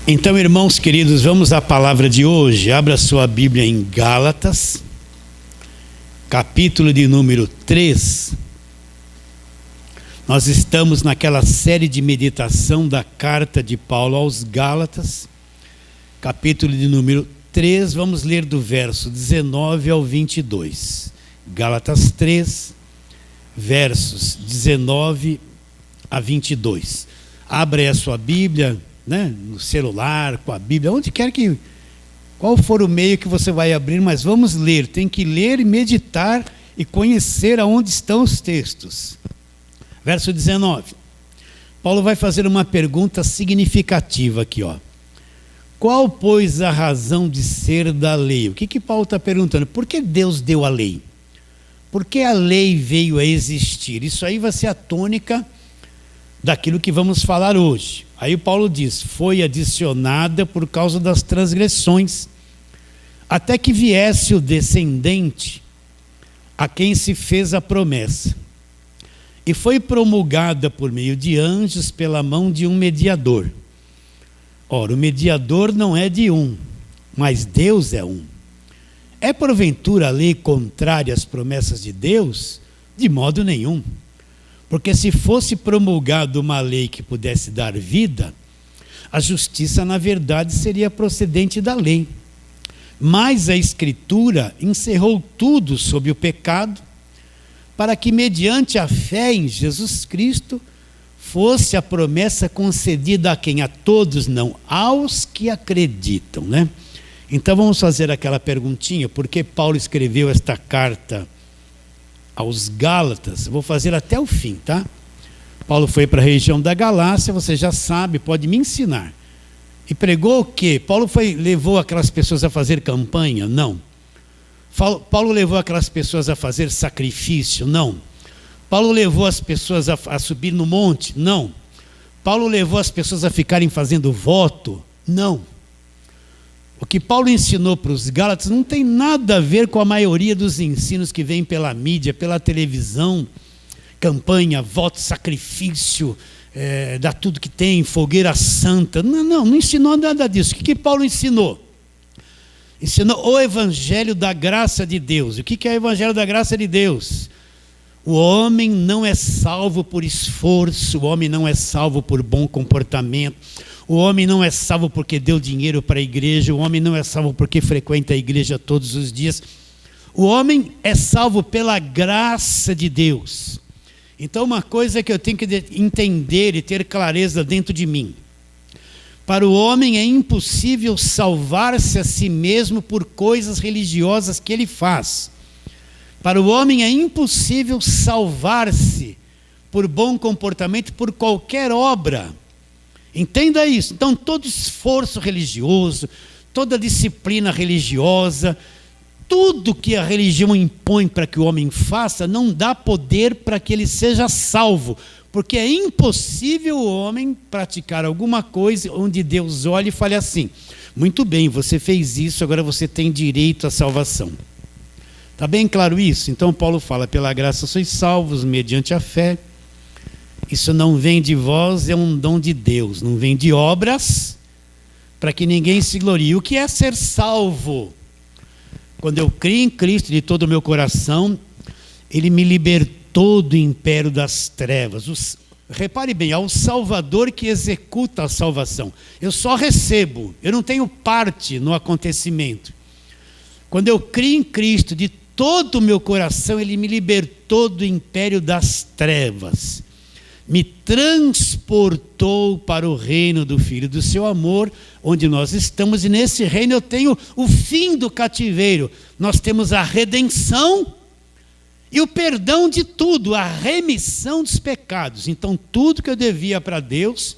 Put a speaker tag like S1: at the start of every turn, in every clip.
S1: Então, irmãos queridos, vamos à palavra de hoje. Abra sua Bíblia em Gálatas, capítulo de número 3. Nós estamos naquela série de meditação da carta de Paulo aos Gálatas, capítulo de número 3. Vamos ler do verso 19 ao 22. Gálatas 3, versos 19 a 22. Abra aí a sua Bíblia, no celular, com a Bíblia, onde quer que, qual for o meio que você vai abrir, mas vamos ler, tem que ler e meditar e conhecer aonde estão os textos. Verso 19, Paulo vai fazer uma pergunta significativa aqui, Qual, pois, a razão de ser da lei? O que Paulo está perguntando? Por que Deus deu a lei? Por que a lei veio a existir? Isso aí vai ser a tônica daquilo que vamos falar hoje. Aí o Paulo diz, foi adicionada por causa das transgressões, até que viesse o descendente a quem se fez a promessa. E foi promulgada por meio de anjos pela mão de um mediador. Ora, o mediador não é de um, mas Deus é um. É porventura a lei contrária às promessas de Deus? De modo nenhum. Porque se fosse promulgada uma lei que pudesse dar vida, a justiça na verdade seria procedente da lei. Mas a Escritura encerrou tudo sob o pecado, para que mediante a fé em Jesus Cristo, fosse a promessa concedida a quem? A todos, não, aos que acreditam, Então vamos fazer aquela perguntinha, por que Paulo escreveu esta carta aos Gálatas? Vou fazer até o fim, tá? Paulo foi para a região da Galácia, você já sabe, pode me ensinar. E pregou o quê? Paulo levou aquelas pessoas a fazer campanha? Não. Paulo levou aquelas pessoas a fazer sacrifício? Não. Paulo levou as pessoas a subir no monte? Não. Paulo levou as pessoas a ficarem fazendo voto? Não. O que Paulo ensinou para os Gálatas não tem nada a ver com a maioria dos ensinos que vêm pela mídia, pela televisão, campanha, voto, sacrifício, dá tudo que tem, fogueira santa. Não ensinou nada disso. O que Paulo ensinou? Ensinou o Evangelho da graça de Deus. O que é o Evangelho da graça de Deus? O homem não é salvo por esforço, o homem não é salvo por bom comportamento, o homem não é salvo porque deu dinheiro para a igreja, o homem não é salvo porque frequenta a igreja todos os dias. O homem é salvo pela graça de Deus. Então uma coisa que eu tenho que entender e ter clareza dentro de mim. Para o homem é impossível salvar-se a si mesmo por coisas religiosas que ele faz. Para o homem é impossível salvar-se por bom comportamento, por qualquer obra. Entenda isso. Então todo esforço religioso, toda disciplina religiosa, tudo que a religião impõe para que o homem faça, não dá poder para que ele seja salvo. Porque é impossível o homem praticar alguma coisa onde Deus olhe e fale assim, muito bem, você fez isso, agora você tem direito à salvação. Está bem claro isso? Então Paulo fala, pela graça sois salvos, mediante a fé. Isso não vem de vós, é um dom de Deus, não vem de obras, para que ninguém se glorie. O que é ser salvo? Quando eu criei em Cristo de todo o meu coração, Ele me libertou do império das trevas. Repare bem, é o Salvador que executa a salvação. Eu só recebo, eu não tenho parte no acontecimento. Quando eu criei em Cristo de todo o meu coração, Ele me libertou do império das trevas. Me transportou para o reino do Filho do seu amor, onde nós estamos, e nesse reino eu tenho o fim do cativeiro. Nós temos a redenção e o perdão de tudo, a remissão dos pecados. Então tudo que eu devia para Deus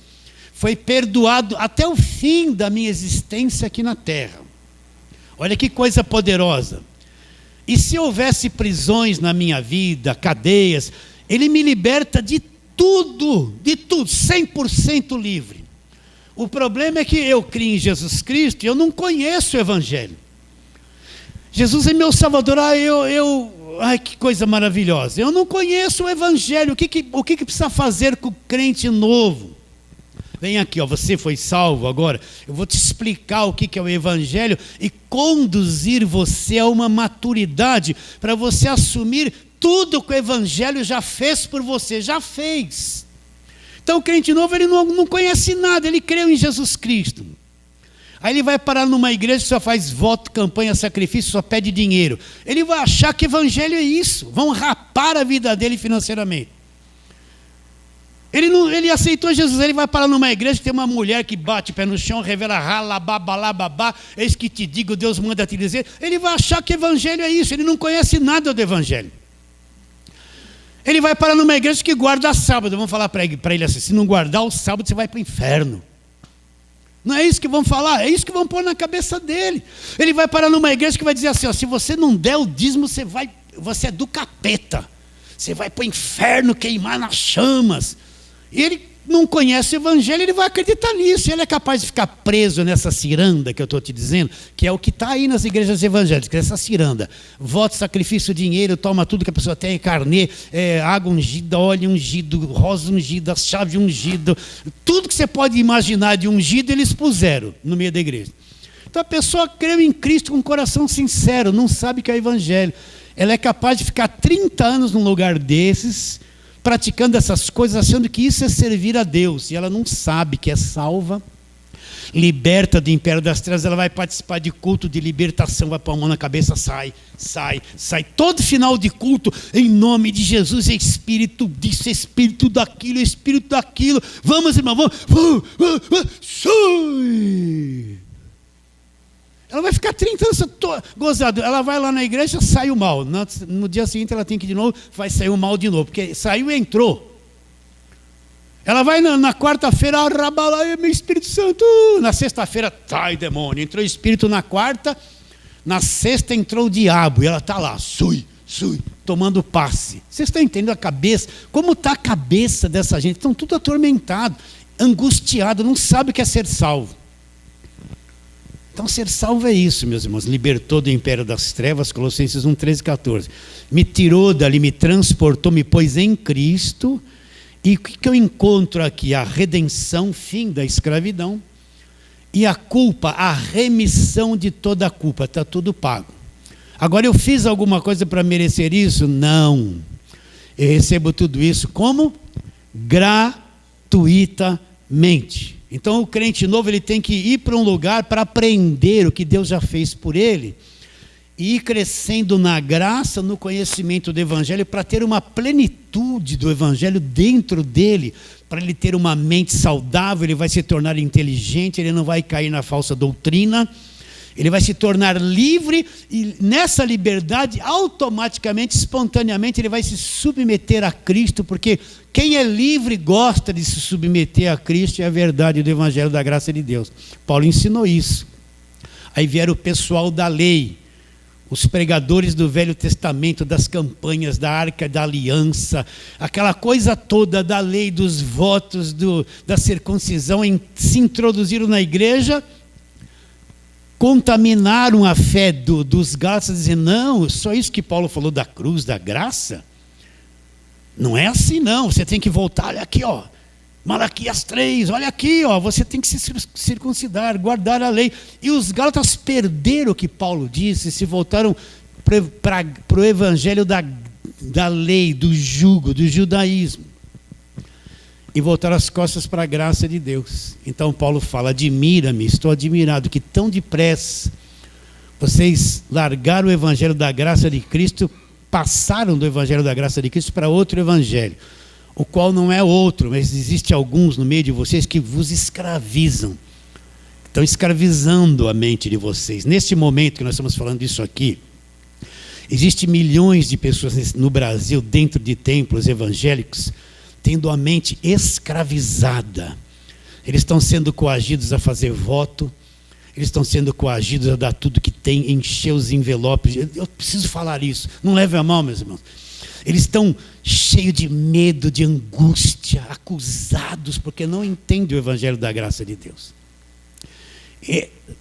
S1: foi perdoado até o fim da minha existência aqui na terra. Olha que coisa poderosa. E se houvesse prisões na minha vida, cadeias, Ele me liberta de tudo, 100% livre. O problema é que eu criei em Jesus Cristo e eu não conheço o Evangelho. Jesus é meu Salvador, ai que coisa maravilhosa. Eu não conheço o Evangelho, o que precisa fazer com o crente novo? Vem aqui, ó, você foi salvo agora. Eu vou te explicar o que é o Evangelho e conduzir você a uma maturidade para você assumir tudo que o Evangelho já fez por você, já fez. Então o crente novo, ele não conhece nada, ele creu em Jesus Cristo. Aí ele vai parar numa igreja que só faz voto, campanha, sacrifício, só pede dinheiro. Ele vai achar que Evangelho é isso, vão rapar a vida dele financeiramente. Ele aceitou Jesus, ele vai parar numa igreja que tem uma mulher que bate o pé no chão, revela rala, babá, eis que te digo, Deus manda te dizer. Ele vai achar que Evangelho é isso, ele não conhece nada do Evangelho. Ele vai parar numa igreja que guarda sábado, vamos falar para ele assim, se não guardar o sábado você vai para o inferno. Não é isso que vão falar, é isso que vão pôr na cabeça dele. Ele vai parar numa igreja que vai dizer assim, ó, se você não der o dízimo, você é do capeta. Você vai para o inferno queimar nas chamas. E ele não conhece o Evangelho, ele vai acreditar nisso. Ele é capaz de ficar preso nessa ciranda que eu estou te dizendo, que é o que está aí nas igrejas evangélicas, essa ciranda. Voto, sacrifício, dinheiro, toma tudo que a pessoa tem, carnê, água ungida, óleo ungido, rosa ungida, chave ungido. Tudo que você pode imaginar de ungido, eles puseram no meio da igreja. Então a pessoa creu em Cristo com um coração sincero, não sabe o que é o Evangelho. Ela é capaz de ficar 30 anos num lugar desses, praticando essas coisas, achando que isso é servir a Deus, e ela não sabe que é salva, liberta do império das trevas. Ela vai participar de culto de libertação, vai pôr a mão na cabeça, sai, todo final de culto, em nome de Jesus, é espírito disso, espírito daquilo, vamos irmão, vamos, sai. Ela vai ficar 30 anos gozado. Ela vai lá na igreja, sai o mal. No dia seguinte ela tem que ir de novo, vai sair o mal de novo, porque saiu e entrou. Ela vai na quarta-feira, meu Espírito Santo. Na sexta-feira, sai demônio. Entrou o Espírito na quarta, na sexta entrou o diabo. E ela está lá, tomando passe. Vocês estão entendendo a cabeça? Como está a cabeça dessa gente? Estão tudo atormentado, angustiado, não sabe o que é ser salvo. Então ser salvo é isso, meus irmãos. Libertou do império das trevas, Colossenses 1, 13 e 14. Me tirou dali, me transportou, me pôs em Cristo. E o que eu encontro aqui? A redenção, fim da escravidão. E a culpa, a remissão de toda a culpa. Está tudo pago. Agora eu fiz alguma coisa para merecer isso? Não. Eu recebo tudo isso como gratuitamente. Então o crente novo, ele tem que ir para um lugar para aprender o que Deus já fez por ele e ir crescendo na graça, no conhecimento do Evangelho, para ter uma plenitude do Evangelho dentro dele, para ele ter uma mente saudável. Ele vai se tornar inteligente, ele não vai cair na falsa doutrina, ele vai se tornar livre, e nessa liberdade, automaticamente, espontaneamente, ele vai se submeter a Cristo, porque quem é livre gosta de se submeter a Cristo, é a verdade do Evangelho da graça de Deus. Paulo ensinou isso. Aí vieram o pessoal da lei, os pregadores do Velho Testamento, das campanhas, da Arca da Aliança, aquela coisa toda da lei, dos votos, da circuncisão, se introduziram na igreja, contaminaram a fé dos Gálatas, dizendo, não, só isso que Paulo falou da cruz, da graça, não é assim não, você tem que voltar, olha aqui, ó, Malaquias 3, olha aqui, ó, você tem que se circuncidar, guardar a lei. E os Gálatas perderam o que Paulo disse, se voltaram para o evangelho da lei, do jugo, do judaísmo, e voltaram as costas para a graça de Deus. Então Paulo fala, admira-me, estou admirado que tão depressa vocês largaram o evangelho da graça de Cristo, passaram do evangelho da graça de Cristo para outro evangelho, o qual não é outro, mas existe alguns no meio de vocês que vos escravizam, estão escravizando a mente de vocês. Neste momento que nós estamos falando disso aqui, existem milhões de pessoas no Brasil, dentro de templos evangélicos, tendo a mente escravizada. Eles estão sendo coagidos a fazer voto, eles estão sendo coagidos a dar tudo que tem, encher os envelopes. Eu preciso falar isso, não leve a mal, meus irmãos. Eles estão cheios de medo, de angústia, acusados, porque não entendem o evangelho da graça de Deus.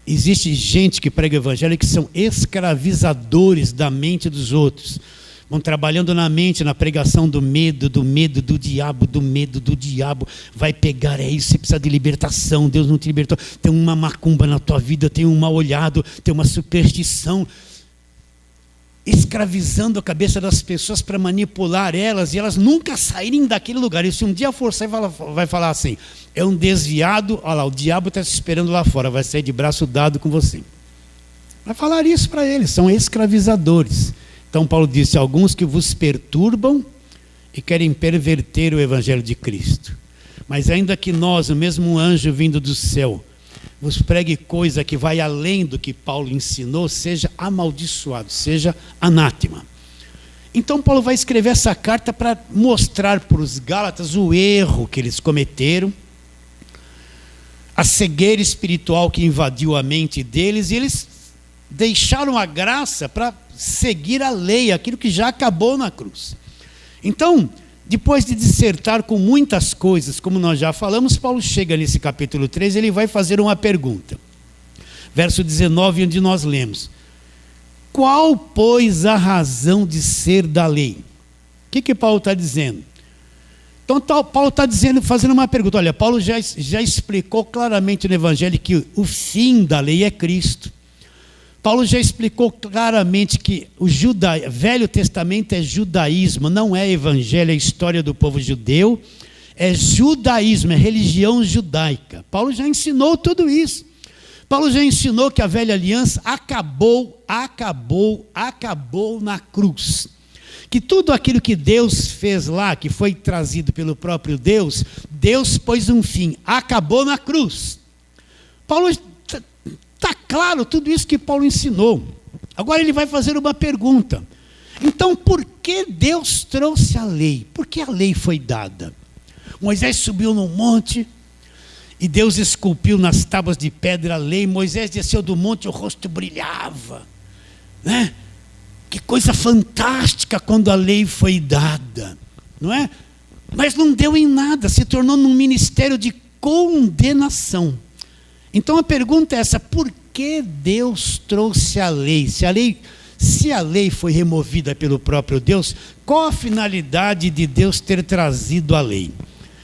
S1: Existe gente que prega o evangelho que são escravizadores da mente dos outros. vão trabalhando na mente, na pregação do medo do diabo, vai pegar, é isso, você precisa de libertação, Deus não te libertou, tem uma macumba na tua vida, tem um mal olhado, tem uma superstição, escravizando a cabeça das pessoas para manipular elas, e elas nunca saírem daquele lugar. E se um dia for sair, vai falar assim, é um desviado, olha lá, o diabo está te esperando lá fora, vai sair de braço dado com você. Vai falar isso para eles, são escravizadores. Então Paulo disse, alguns que vos perturbam e querem perverter o evangelho de Cristo. Mas ainda que nós, o mesmo anjo vindo do céu, vos pregue coisa que vai além do que Paulo ensinou, seja amaldiçoado, seja anátema. Então Paulo vai escrever essa carta para mostrar para os Gálatas o erro que eles cometeram, a cegueira espiritual que invadiu a mente deles, e eles deixaram a graça para seguir a lei, aquilo que já acabou na cruz. Então, depois de dissertar com muitas coisas, como nós já falamos, Paulo chega nesse capítulo 3, ele vai fazer uma pergunta. Verso 19, onde nós lemos: qual, pois, a razão de ser da lei? O que Paulo está dizendo? Então, Paulo está dizendo, fazendo uma pergunta. Olha, Paulo já explicou claramente no Evangelho que o fim da lei é Cristo. Paulo já explicou claramente que o Velho Testamento é judaísmo, não é evangelho, é história do povo judeu, é judaísmo, é religião judaica. Paulo já ensinou tudo isso. Paulo já ensinou que a velha aliança acabou na cruz. Que tudo aquilo que Deus fez lá, que foi trazido pelo próprio Deus, Deus pôs um fim, acabou na cruz. Paulo... Está claro tudo isso que Paulo ensinou. Agora ele vai fazer uma pergunta. Então, por que Deus trouxe a lei? Por que a lei foi dada? Moisés subiu num monte e Deus esculpiu nas tábuas de pedra a lei. Moisés desceu do monte e o rosto brilhava, né? Que coisa fantástica quando a lei foi dada, não é? Mas não deu em nada, se tornou num ministério de condenação. Então a pergunta é essa: por que Deus trouxe a lei? Se a lei foi removida pelo próprio Deus, qual a finalidade de Deus ter trazido a lei?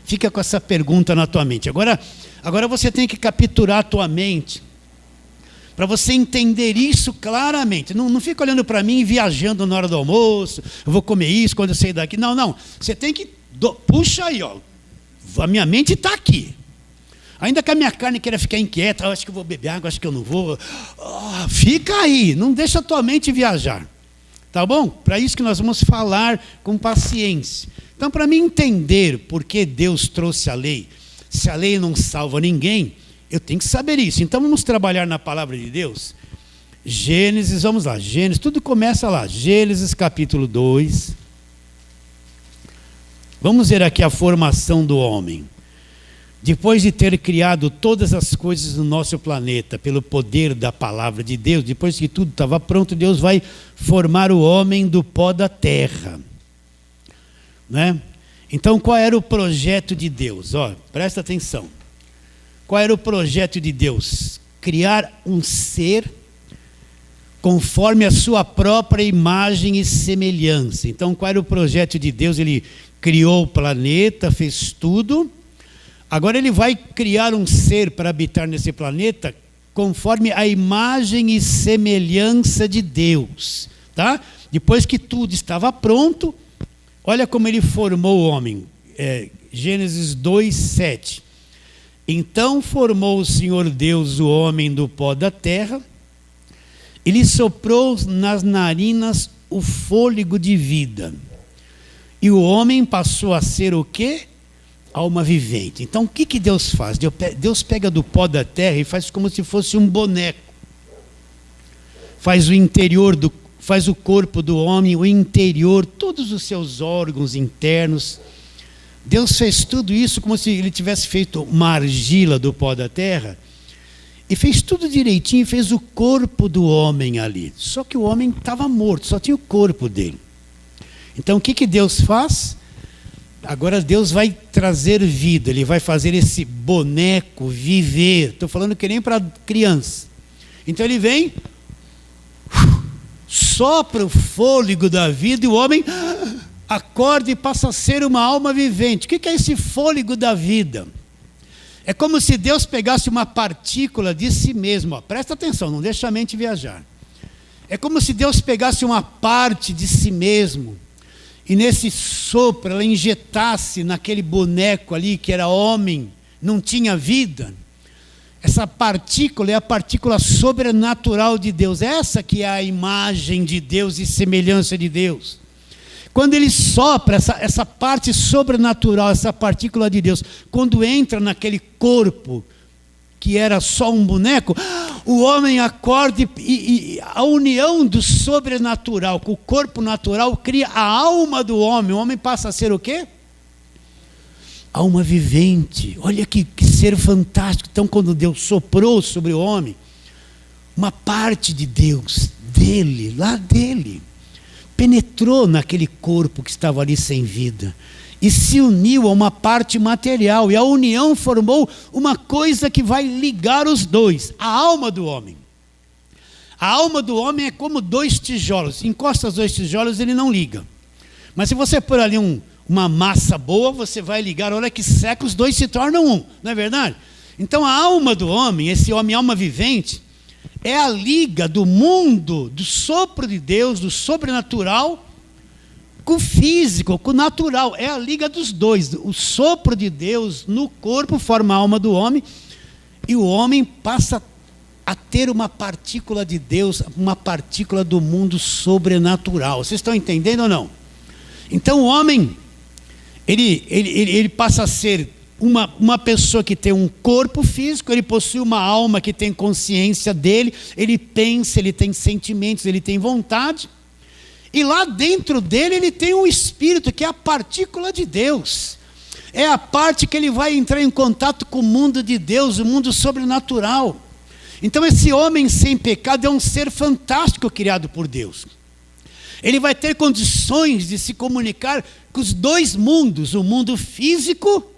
S1: Fica com essa pergunta na tua mente. Agora você tem que capturar a tua mente, para você entender isso claramente. Não fica olhando para mim e viajando na hora do almoço, eu vou comer isso quando eu sair daqui. Não, você tem que... Puxa aí, ó. A minha mente está aqui. Ainda que a minha carne queira ficar inquieta, acho que eu vou beber água, acho que eu não vou. Fica aí, não deixa a tua mente viajar. Tá bom? Para isso que nós vamos falar com paciência. Então, para mim entender por que Deus trouxe a lei, se a lei não salva ninguém, eu tenho que saber isso. Então, vamos trabalhar na palavra de Deus. Gênesis, vamos lá. Gênesis, tudo começa lá. Gênesis capítulo 2. Vamos ver aqui a formação do homem. Depois de ter criado todas as coisas no nosso planeta, pelo poder da palavra de Deus, depois que tudo estava pronto, Deus vai formar o homem do pó da terra, né? Então, qual era o projeto de Deus? Presta atenção. Qual era o projeto de Deus? Criar um ser conforme a sua própria imagem e semelhança. Então, qual era o projeto de Deus? Ele criou o planeta, fez tudo. Agora ele vai criar um ser para habitar nesse planeta conforme a imagem e semelhança de Deus, tá? Depois que tudo estava pronto, olha como ele formou o homem. Gênesis 2, 7. Então formou o Senhor Deus o homem do pó da terra, e lhe soprou nas narinas o fôlego de vida. E o homem passou a ser o quê? Alma vivente. Então o que Deus faz? Deus pega do pó da terra e faz como se fosse um boneco. Faz faz o corpo do homem, o interior, todos os seus órgãos internos. Deus fez tudo isso como se ele tivesse feito uma argila do pó da terra e fez tudo direitinho e fez o corpo do homem ali. Só que o homem estava morto, só tinha o corpo dele. Então o que Deus faz? Agora Deus vai trazer vida, Ele vai fazer esse boneco viver. Estou falando que nem para criança. Então Ele vem, sopra o fôlego da vida e o homem acorda e passa a ser uma alma vivente. O que é esse fôlego da vida? É como se Deus pegasse uma partícula de si mesmo. Ó, presta atenção, não deixa a mente viajar. É como se Deus pegasse uma parte de si mesmo e nesse sopro ela injetasse naquele boneco ali que era homem, não tinha vida. Essa partícula é a partícula sobrenatural de Deus. Essa que é a imagem de Deus e semelhança de Deus. Quando ele sopra essa parte sobrenatural, essa partícula de Deus, quando entra naquele corpo que era só um boneco, o homem acorda e a união do sobrenatural com o corpo natural cria a alma do homem. O homem passa a ser o quê? Alma vivente. Olha que ser fantástico. Então, quando Deus soprou sobre o homem, uma parte de Deus, dele, lá dele, penetrou naquele corpo que estava ali sem vida e se uniu a uma parte material, e a união formou uma coisa que vai ligar os dois, a alma do homem. A alma do homem é como dois tijolos, encosta os dois tijolos, ele não liga, mas se você pôr ali uma massa boa, você vai ligar, a hora que seca os dois se tornam um, não é verdade? Então a alma do homem, esse homem alma vivente, é a liga do mundo, do sopro de Deus, do sobrenatural, com o físico, com o natural. É a liga dos dois. O sopro de Deus no corpo forma a alma do homem, e o homem passa a ter uma partícula de Deus, uma partícula do mundo sobrenatural. Vocês estão entendendo ou não? Então o homem, ele passa a ser uma pessoa que tem um corpo físico, ele possui uma alma que tem consciência dele, ele pensa, ele tem sentimentos, ele tem vontade, e lá dentro dele ele tem um espírito que é a partícula de Deus, é a parte que ele vai entrar em contato com o mundo de Deus, o mundo sobrenatural. Então esse homem sem pecado é um ser fantástico criado por Deus. Ele vai ter condições de se comunicar com os dois mundos, o mundo físico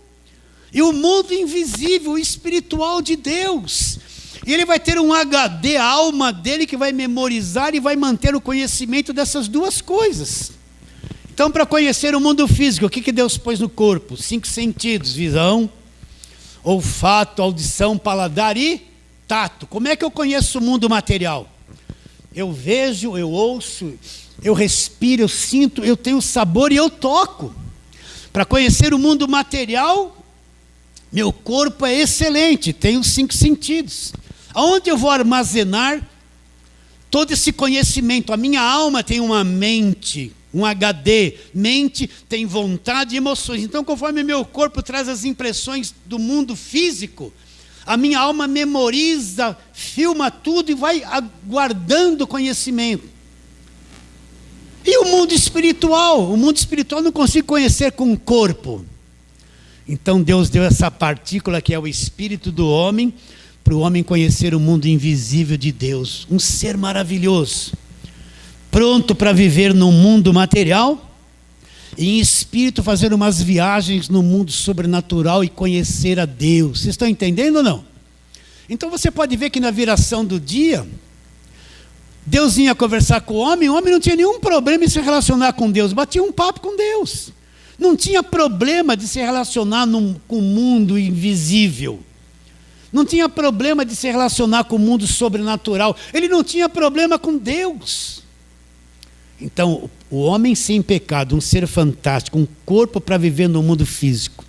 S1: e o mundo invisível, o espiritual de Deus. E ele vai ter um HD, a alma dele, que vai memorizar e vai manter o conhecimento dessas duas coisas. Então, para conhecer o mundo físico, o que Deus pôs no corpo? 5 sentidos: visão, olfato, audição, paladar e tato. Como é que eu conheço o mundo material? Eu vejo, eu ouço, eu respiro, eu sinto, eu tenho sabor e eu toco. Para conhecer o mundo material, meu corpo é excelente, tem os 5 sentidos. Aonde eu vou armazenar todo esse conhecimento? A minha alma tem uma mente, um HD. Mente tem vontade e emoções. Então, conforme meu corpo traz as impressões do mundo físico, a minha alma memoriza, filma tudo e vai guardando conhecimento. E o mundo espiritual? O mundo espiritual eu não consigo conhecer com o corpo. Então Deus deu essa partícula que é o espírito do homem, para o homem conhecer o mundo invisível de Deus. Um ser maravilhoso, pronto para viver no mundo material, e em espírito fazer umas viagens no mundo sobrenatural e conhecer a Deus. Vocês estão entendendo ou não? Então você pode ver que na viração do dia, Deus vinha conversar com o homem não tinha nenhum problema em se relacionar com Deus, batia um papo com Deus. Não tinha problema de se relacionar com o mundo invisível. Não tinha problema de se relacionar com o mundo sobrenatural. Ele não tinha problema com Deus. Então, o homem sem pecado, um ser fantástico, um corpo para viver no mundo físico,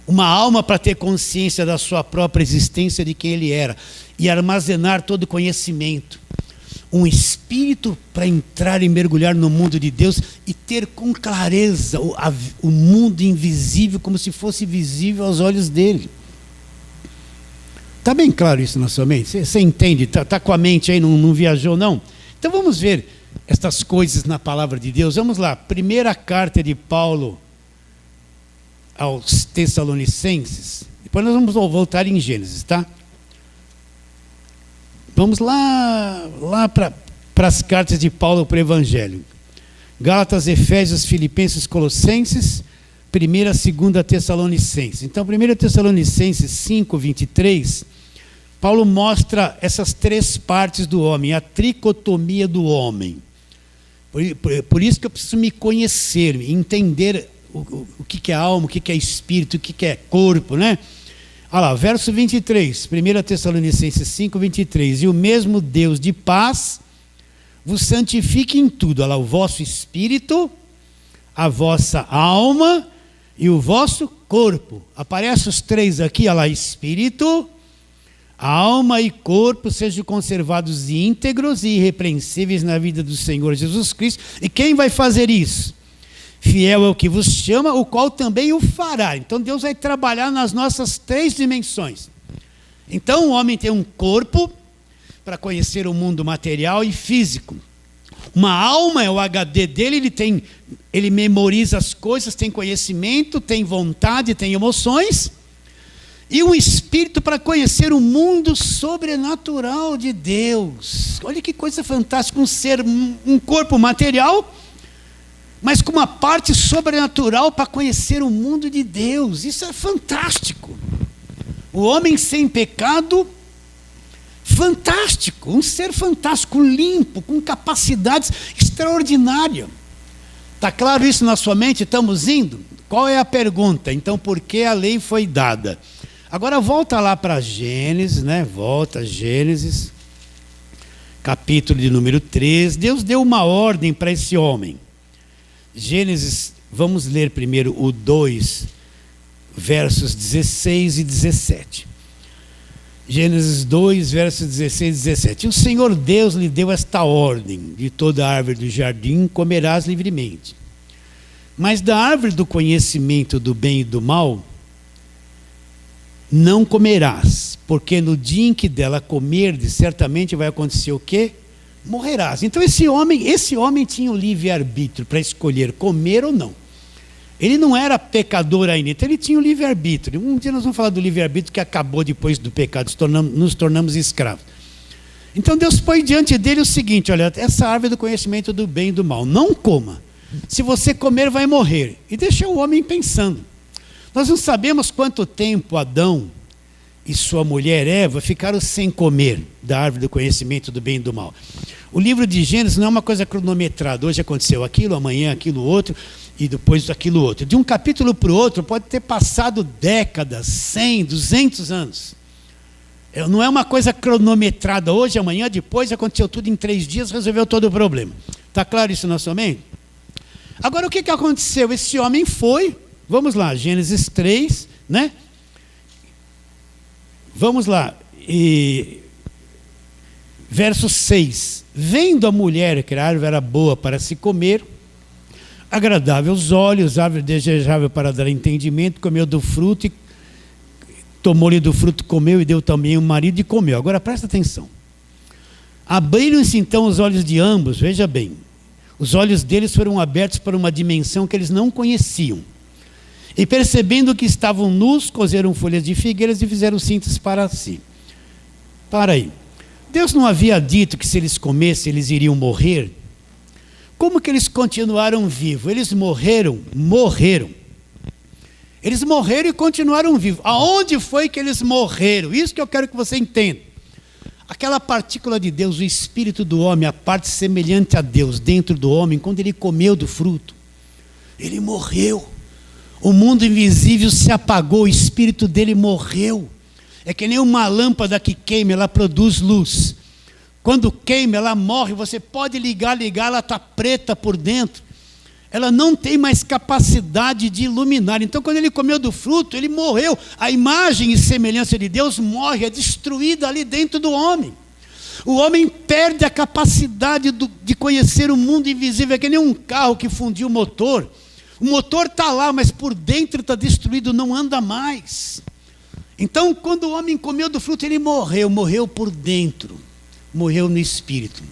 S1: uma alma para ter consciência da sua própria existência, de quem ele era, e armazenar todo o conhecimento, um espírito para entrar e mergulhar no mundo de Deus e ter com clareza o mundo invisível como se fosse visível aos olhos dele. Está bem claro isso na sua mente? Você entende? Está com a mente aí, não viajou não? Então vamos ver estas coisas na palavra de Deus. Vamos lá, primeira carta de Paulo aos Tessalonicenses. Depois nós vamos voltar em Gênesis, tá? Vamos lá para as cartas de Paulo para o Evangelho. Gálatas, Efésios, Filipenses, Colossenses, 1ª, 2ª Tessalonicenses. Então, 1 Tessalonicenses 5, 23, Paulo mostra essas 3 partes do homem, a tricotomia do homem. Por isso que eu preciso me conhecer, entender o que é alma, o que é espírito, o que é corpo, né? Olha lá, verso 23, 1 Tessalonicenses 5, 23. E o mesmo Deus de paz vos santifique em tudo. Olha lá, o vosso espírito, a vossa alma e o vosso corpo. Aparecem os três aqui, olha lá, espírito, alma e corpo sejam conservados íntegros e irrepreensíveis na vida do Senhor Jesus Cristo. E quem vai fazer isso? Fiel é o que vos chama, o qual também o fará. Então Deus vai trabalhar nas nossas três dimensões. Então o homem tem um corpo para conhecer o mundo material e físico. Uma alma é o HD dele, ele memoriza as coisas, tem conhecimento, tem vontade, tem emoções. E um espírito para conhecer o mundo sobrenatural de Deus. Olha que coisa fantástica, um corpo material, mas com uma parte sobrenatural para conhecer o mundo de Deus. Isso é fantástico. O homem sem pecado, fantástico, um ser fantástico, limpo, com capacidades extraordinárias. Está claro isso na sua mente? Estamos indo? Qual é a pergunta? Então, por que a lei foi dada? Agora volta lá para Gênesis, né? Volta a Gênesis, capítulo de número 3. Deus deu uma ordem para esse homem. Gênesis, vamos ler primeiro o 2, versos 16 e 17. Gênesis 2, versos 16 e 17. O Senhor Deus lhe deu esta ordem: de toda árvore do jardim comerás livremente, mas da árvore do conhecimento do bem e do mal não comerás, porque no dia em que dela comerdes, certamente vai acontecer o quê? Morrerás. Então esse homem tinha o livre-arbítrio para escolher comer ou não. Ele não era pecador ainda, então ele tinha o livre-arbítrio. Um dia nós vamos falar do livre-arbítrio que acabou depois do pecado, nos tornamos escravos. Então Deus põe diante dele o seguinte: olha, essa árvore do conhecimento do bem e do mal, não coma. Se você comer, vai morrer. E deixa o homem pensando. Nós não sabemos quanto tempo Adão e sua mulher Eva ficaram sem comer da árvore do conhecimento do bem e do mal. O livro de Gênesis não é uma coisa cronometrada. Hoje aconteceu aquilo, amanhã aquilo outro, e depois aquilo outro. De um capítulo para o outro pode ter passado décadas, 100, 200 anos. Não é uma coisa cronometrada. Hoje, amanhã, depois, aconteceu tudo em 3 dias, resolveu todo o problema. Está claro isso na sua mente? Agora, o que aconteceu? Esse homem foi, vamos lá, Gênesis 3, né? Vamos lá, verso 6. Vendo a mulher que a árvore era boa para se comer, agradável aos olhos, árvore desejável para dar entendimento, comeu do fruto, e tomou-lhe do fruto, comeu e deu também ao marido e comeu. Agora presta atenção. Abriram-se então os olhos de ambos, veja bem. Os olhos deles foram abertos para uma dimensão que eles não conheciam. E percebendo que estavam nus, cozeram folhas de figueiras e fizeram cintas para si. Para aí. Deus não havia dito que se eles comessem, eles iriam morrer? Como que eles continuaram vivos? Eles morreram. Eles morreram e continuaram vivos. Aonde foi que eles morreram? Isso que eu quero que você entenda. Aquela partícula de Deus, o espírito do homem, a parte semelhante a Deus dentro do homem, quando ele comeu do fruto, ele morreu. O mundo invisível se apagou, o espírito dele morreu. É que nem uma lâmpada que queima, ela produz luz. Quando queima, ela morre, você pode ligar, ela está preta por dentro. Ela não tem mais capacidade de iluminar. Então, quando ele comeu do fruto, ele morreu. A imagem e semelhança de Deus morre, é destruída ali dentro do homem. O homem perde a capacidade de conhecer o mundo invisível. É que nem um carro que fundiu o motor. O motor está lá, mas por dentro está destruído, não anda mais. Então, quando o homem comeu do fruto, ele morreu por dentro. Morreu no espírito.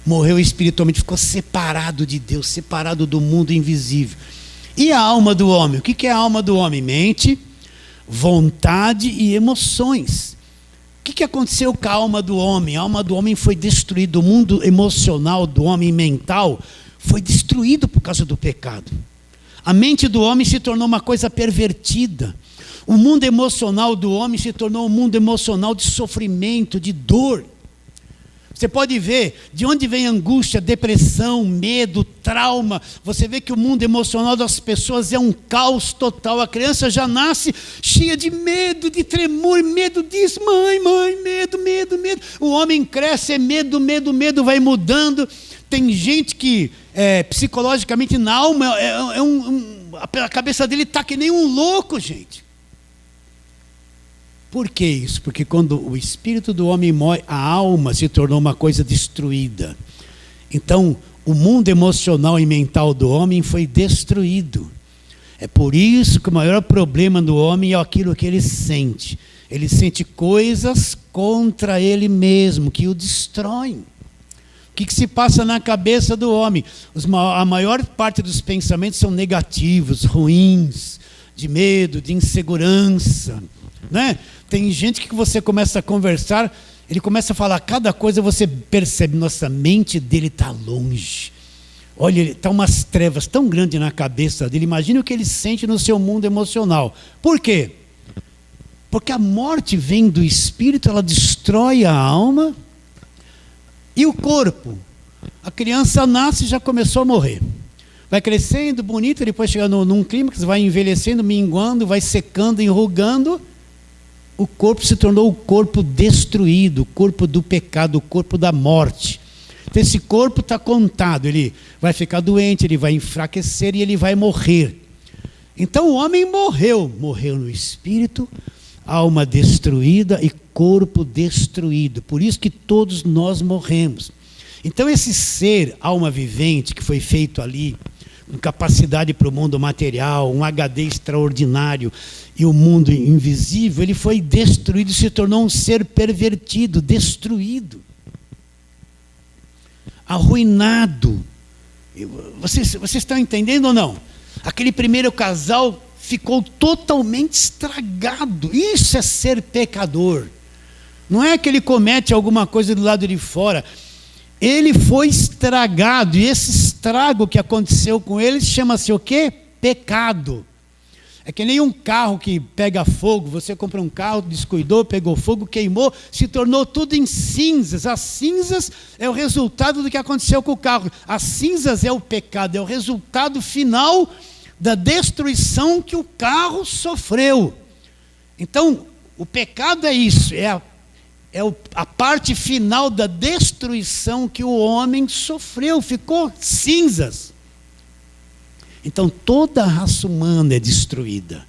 S1: Morreu espiritualmente, ficou separado de Deus, separado do mundo invisível. E a alma do homem? O que é a alma do homem? Mente, vontade e emoções. O que aconteceu com a alma do homem? A alma do homem foi destruída. O mundo emocional do homem mental foi destruído por causa do pecado. A mente do homem se tornou uma coisa pervertida. O mundo emocional do homem se tornou um mundo emocional de sofrimento, de dor. Você pode ver de onde vem angústia, depressão, medo, trauma. Você vê que o mundo emocional das pessoas é um caos total. A criança já nasce cheia de medo, de tremor, medo disso. Mãe, medo, medo, medo. O homem cresce, é medo, medo, medo, vai mudando. Tem gente que psicologicamente na alma, a cabeça dele está que nem um louco, gente. Por que isso? Porque quando o espírito do homem morre, a alma se tornou uma coisa destruída. Então, o mundo emocional e mental do homem foi destruído. É por isso que o maior problema do homem é aquilo que ele sente. Ele sente coisas contra ele mesmo, que o destroem. O que se passa na cabeça do homem? A maior parte dos pensamentos são negativos, ruins, de medo, de insegurança, né? Tem gente que você começa a conversar, ele começa a falar cada coisa, você percebe, nossa, a mente dele está longe. Olha, está umas trevas tão grandes na cabeça dele. Imagina o que ele sente no seu mundo emocional. Por quê? Porque a morte vem do espírito, ela destrói a alma e o corpo. A criança nasce e já começou a morrer. Vai crescendo, bonita, depois chega num clímax, vai envelhecendo, minguando, vai secando, enrugando. O corpo se tornou o corpo destruído, o corpo do pecado, o corpo da morte. Então esse corpo está contado, ele vai ficar doente, ele vai enfraquecer e ele vai morrer. Então o homem morreu no espírito, alma destruída e corpo destruído. Por isso que todos nós morremos. Então esse ser, alma vivente, que foi feito ali, com capacidade para o mundo material, um HD extraordinário e o mundo invisível, ele foi destruído, se tornou um ser pervertido, destruído, arruinado. Vocês estão entendendo ou não? Aquele primeiro casal ficou totalmente estragado. Isso é ser pecador. Não é que ele comete alguma coisa do lado de fora. Ele foi estragado, e esse estrago que aconteceu com ele chama-se o quê? Pecado. É que nem um carro que pega fogo. Você compra um carro, descuidou, pegou fogo, queimou, se tornou tudo em cinzas. As cinzas é o resultado do que aconteceu com o carro. As cinzas é o pecado, é o resultado final da destruição que o carro sofreu. Então, o pecado é isso, é a parte final da destruição que o homem sofreu, ficou cinzas. Então toda a raça humana é destruída.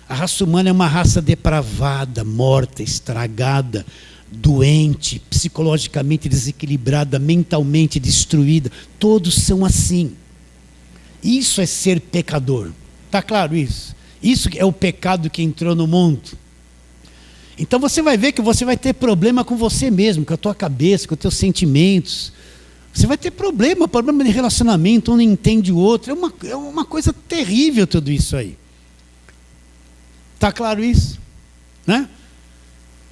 S1: A raça humana é uma raça depravada, morta, estragada, doente, psicologicamente desequilibrada, mentalmente destruída. Todos são assim. Isso é ser pecador. Está claro isso? Isso é o pecado que entrou no mundo. Então você vai ver que você vai ter problema com você mesmo, com a tua cabeça, com os teus sentimentos. Você vai ter problema de relacionamento, um não entende o outro. É uma coisa terrível tudo isso aí. Está claro isso? Né?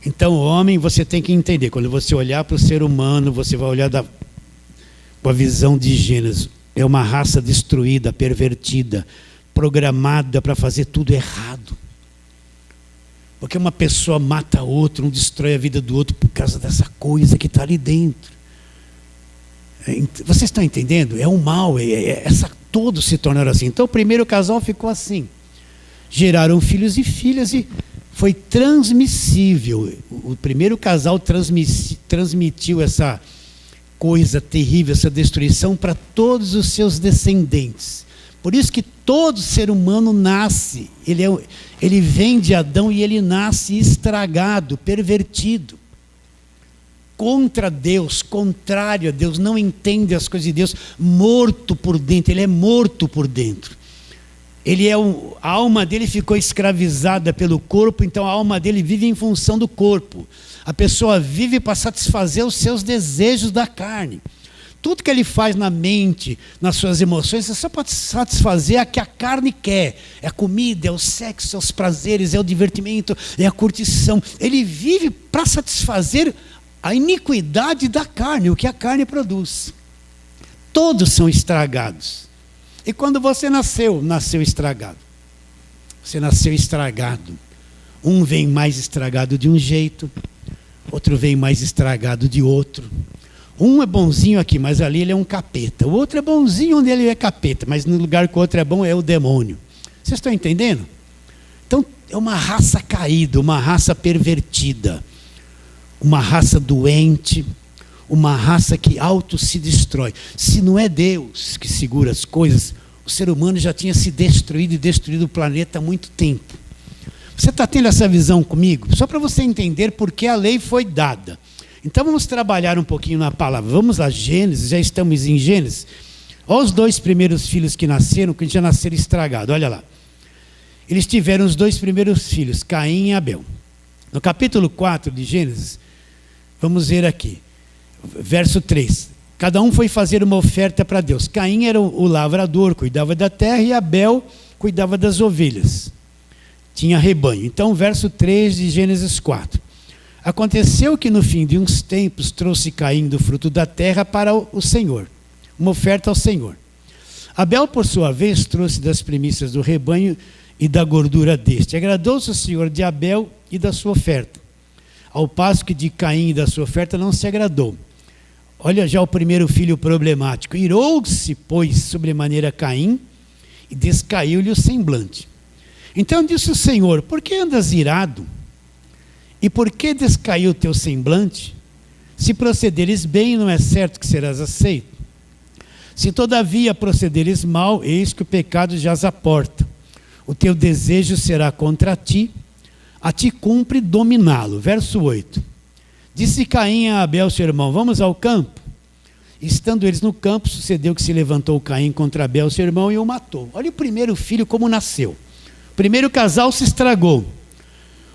S1: Então, homem, você tem que entender. Quando você olhar para o ser humano, você vai olhar com a visão de Gênesis. É uma raça destruída, pervertida, programada para fazer tudo errado. Porque uma pessoa mata outra, um destrói a vida do outro por causa dessa coisa que está ali dentro. Vocês estão entendendo? É o mal, todos se tornaram assim. Então o primeiro casal ficou assim. Geraram filhos e filhas e foi transmissível. O primeiro casal transmitiu essa coisa terrível, essa destruição para todos os seus descendentes. Por isso que todo ser humano nasce, ele vem de Adão e ele nasce estragado, pervertido, contra Deus, contrário a Deus, não entende as coisas de Deus, morto por dentro, ele é morto por dentro. A alma dele ficou escravizada pelo corpo, então a alma dele vive em função do corpo. A pessoa vive para satisfazer os seus desejos da carne. Tudo que ele faz na mente, nas suas emoções, é só para satisfazer a que a carne quer. É a comida, é o sexo, é os prazeres, é o divertimento, é a curtição. Ele vive para satisfazer a iniquidade da carne, o que a carne produz. Todos são estragados. E quando você nasceu estragado. Você nasceu estragado. Um vem mais estragado de um jeito, outro vem mais estragado de outro. Um é bonzinho aqui, mas ali ele é um capeta. O outro é bonzinho onde ele é capeta, mas no lugar que o outro é bom é o demônio. Vocês estão entendendo? Então é uma raça caída, uma raça pervertida, uma raça doente, uma raça que auto se destrói. Se não é Deus que segura as coisas, o ser humano já tinha se destruído e destruído o planeta há muito tempo. Você está tendo essa visão comigo? Só para você entender por que a lei foi dada. Então vamos trabalhar um pouquinho na palavra. Vamos lá, Gênesis, já estamos em Gênesis. Olha os 2 primeiros filhos que nasceram, que já nasceram estragados, olha lá. Eles tiveram os 2 primeiros filhos, Caim e Abel. No capítulo 4 de Gênesis, vamos ver aqui, verso 3. Cada um foi fazer uma oferta para Deus. Caim era o lavrador, cuidava da terra, e Abel cuidava das ovelhas. Tinha rebanho. Então, verso 3 de Gênesis 4. Aconteceu que no fim de uns tempos trouxe Caim do fruto da terra para o Senhor, uma oferta ao Senhor. Abel, por sua vez, trouxe das primícias do rebanho e da gordura deste. Agradou-se o Senhor de Abel e da sua oferta, ao passo que de Caim e da sua oferta não se agradou. Olha já o primeiro filho problemático. Irou-se, pois, sobremaneira Caim, e descaiu-lhe o semblante. Então disse o Senhor: por que andas irado? E por que descaiu o teu semblante? Se procederes bem, não é certo que serás aceito. Se todavia procederes mal, eis que o pecado jaz à porta. O teu desejo será contra ti, a ti cumpre dominá-lo. Verso 8. Disse Caim a Abel, seu irmão: vamos ao campo? Estando eles no campo, sucedeu que se levantou Caim contra Abel, seu irmão, e o matou. Olha o primeiro filho como nasceu. O primeiro casal se estragou.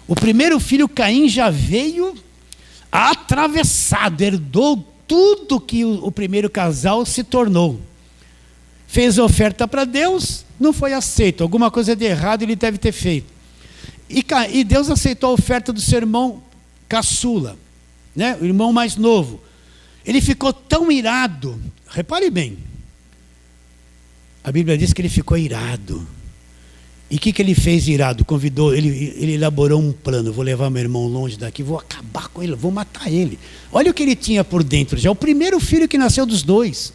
S1: O primeiro filho, Caim, já veio atravessado, herdou tudo que o primeiro casal se tornou. Fez a oferta para Deus, não foi aceito. Alguma coisa de errado ele deve ter feito. E Deus aceitou a oferta do seu irmão caçula, né? O irmão mais novo. Ele ficou tão irado, repare bem, a Bíblia diz que ele ficou irado. E o que ele fez irado? Convidou, ele elaborou um plano: vou levar meu irmão longe daqui, vou acabar com ele, vou matar ele. Olha o que ele tinha por dentro já. O primeiro filho que nasceu dos 2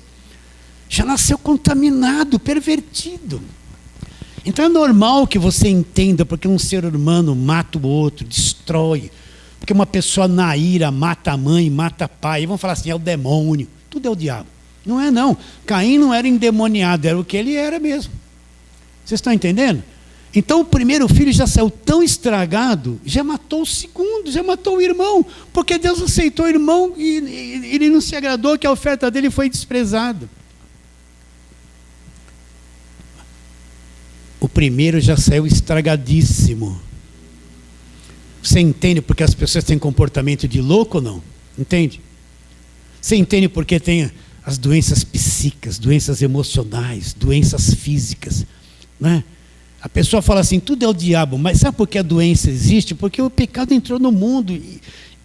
S1: já nasceu contaminado, pervertido. Então é normal que você entenda porque um ser humano mata o outro, destrói. Porque uma pessoa na ira mata a mãe, mata o pai. E vão falar assim: é o demônio. Tudo é o diabo. Não é não. Caim não era endemoniado, era o que ele era mesmo. Vocês estão entendendo? Então o primeiro filho já saiu tão estragado, já matou o segundo, já matou o irmão, porque Deus aceitou o irmão e ele não se agradou, que a oferta dele foi desprezada. O primeiro já saiu estragadíssimo. Você entende porque as pessoas têm comportamento de louco ou não? Entende? Você entende porque tem as doenças psíquicas, doenças emocionais, doenças físicas, né? A pessoa fala assim: tudo é o diabo. Mas sabe por que a doença existe? Porque o pecado entrou no mundo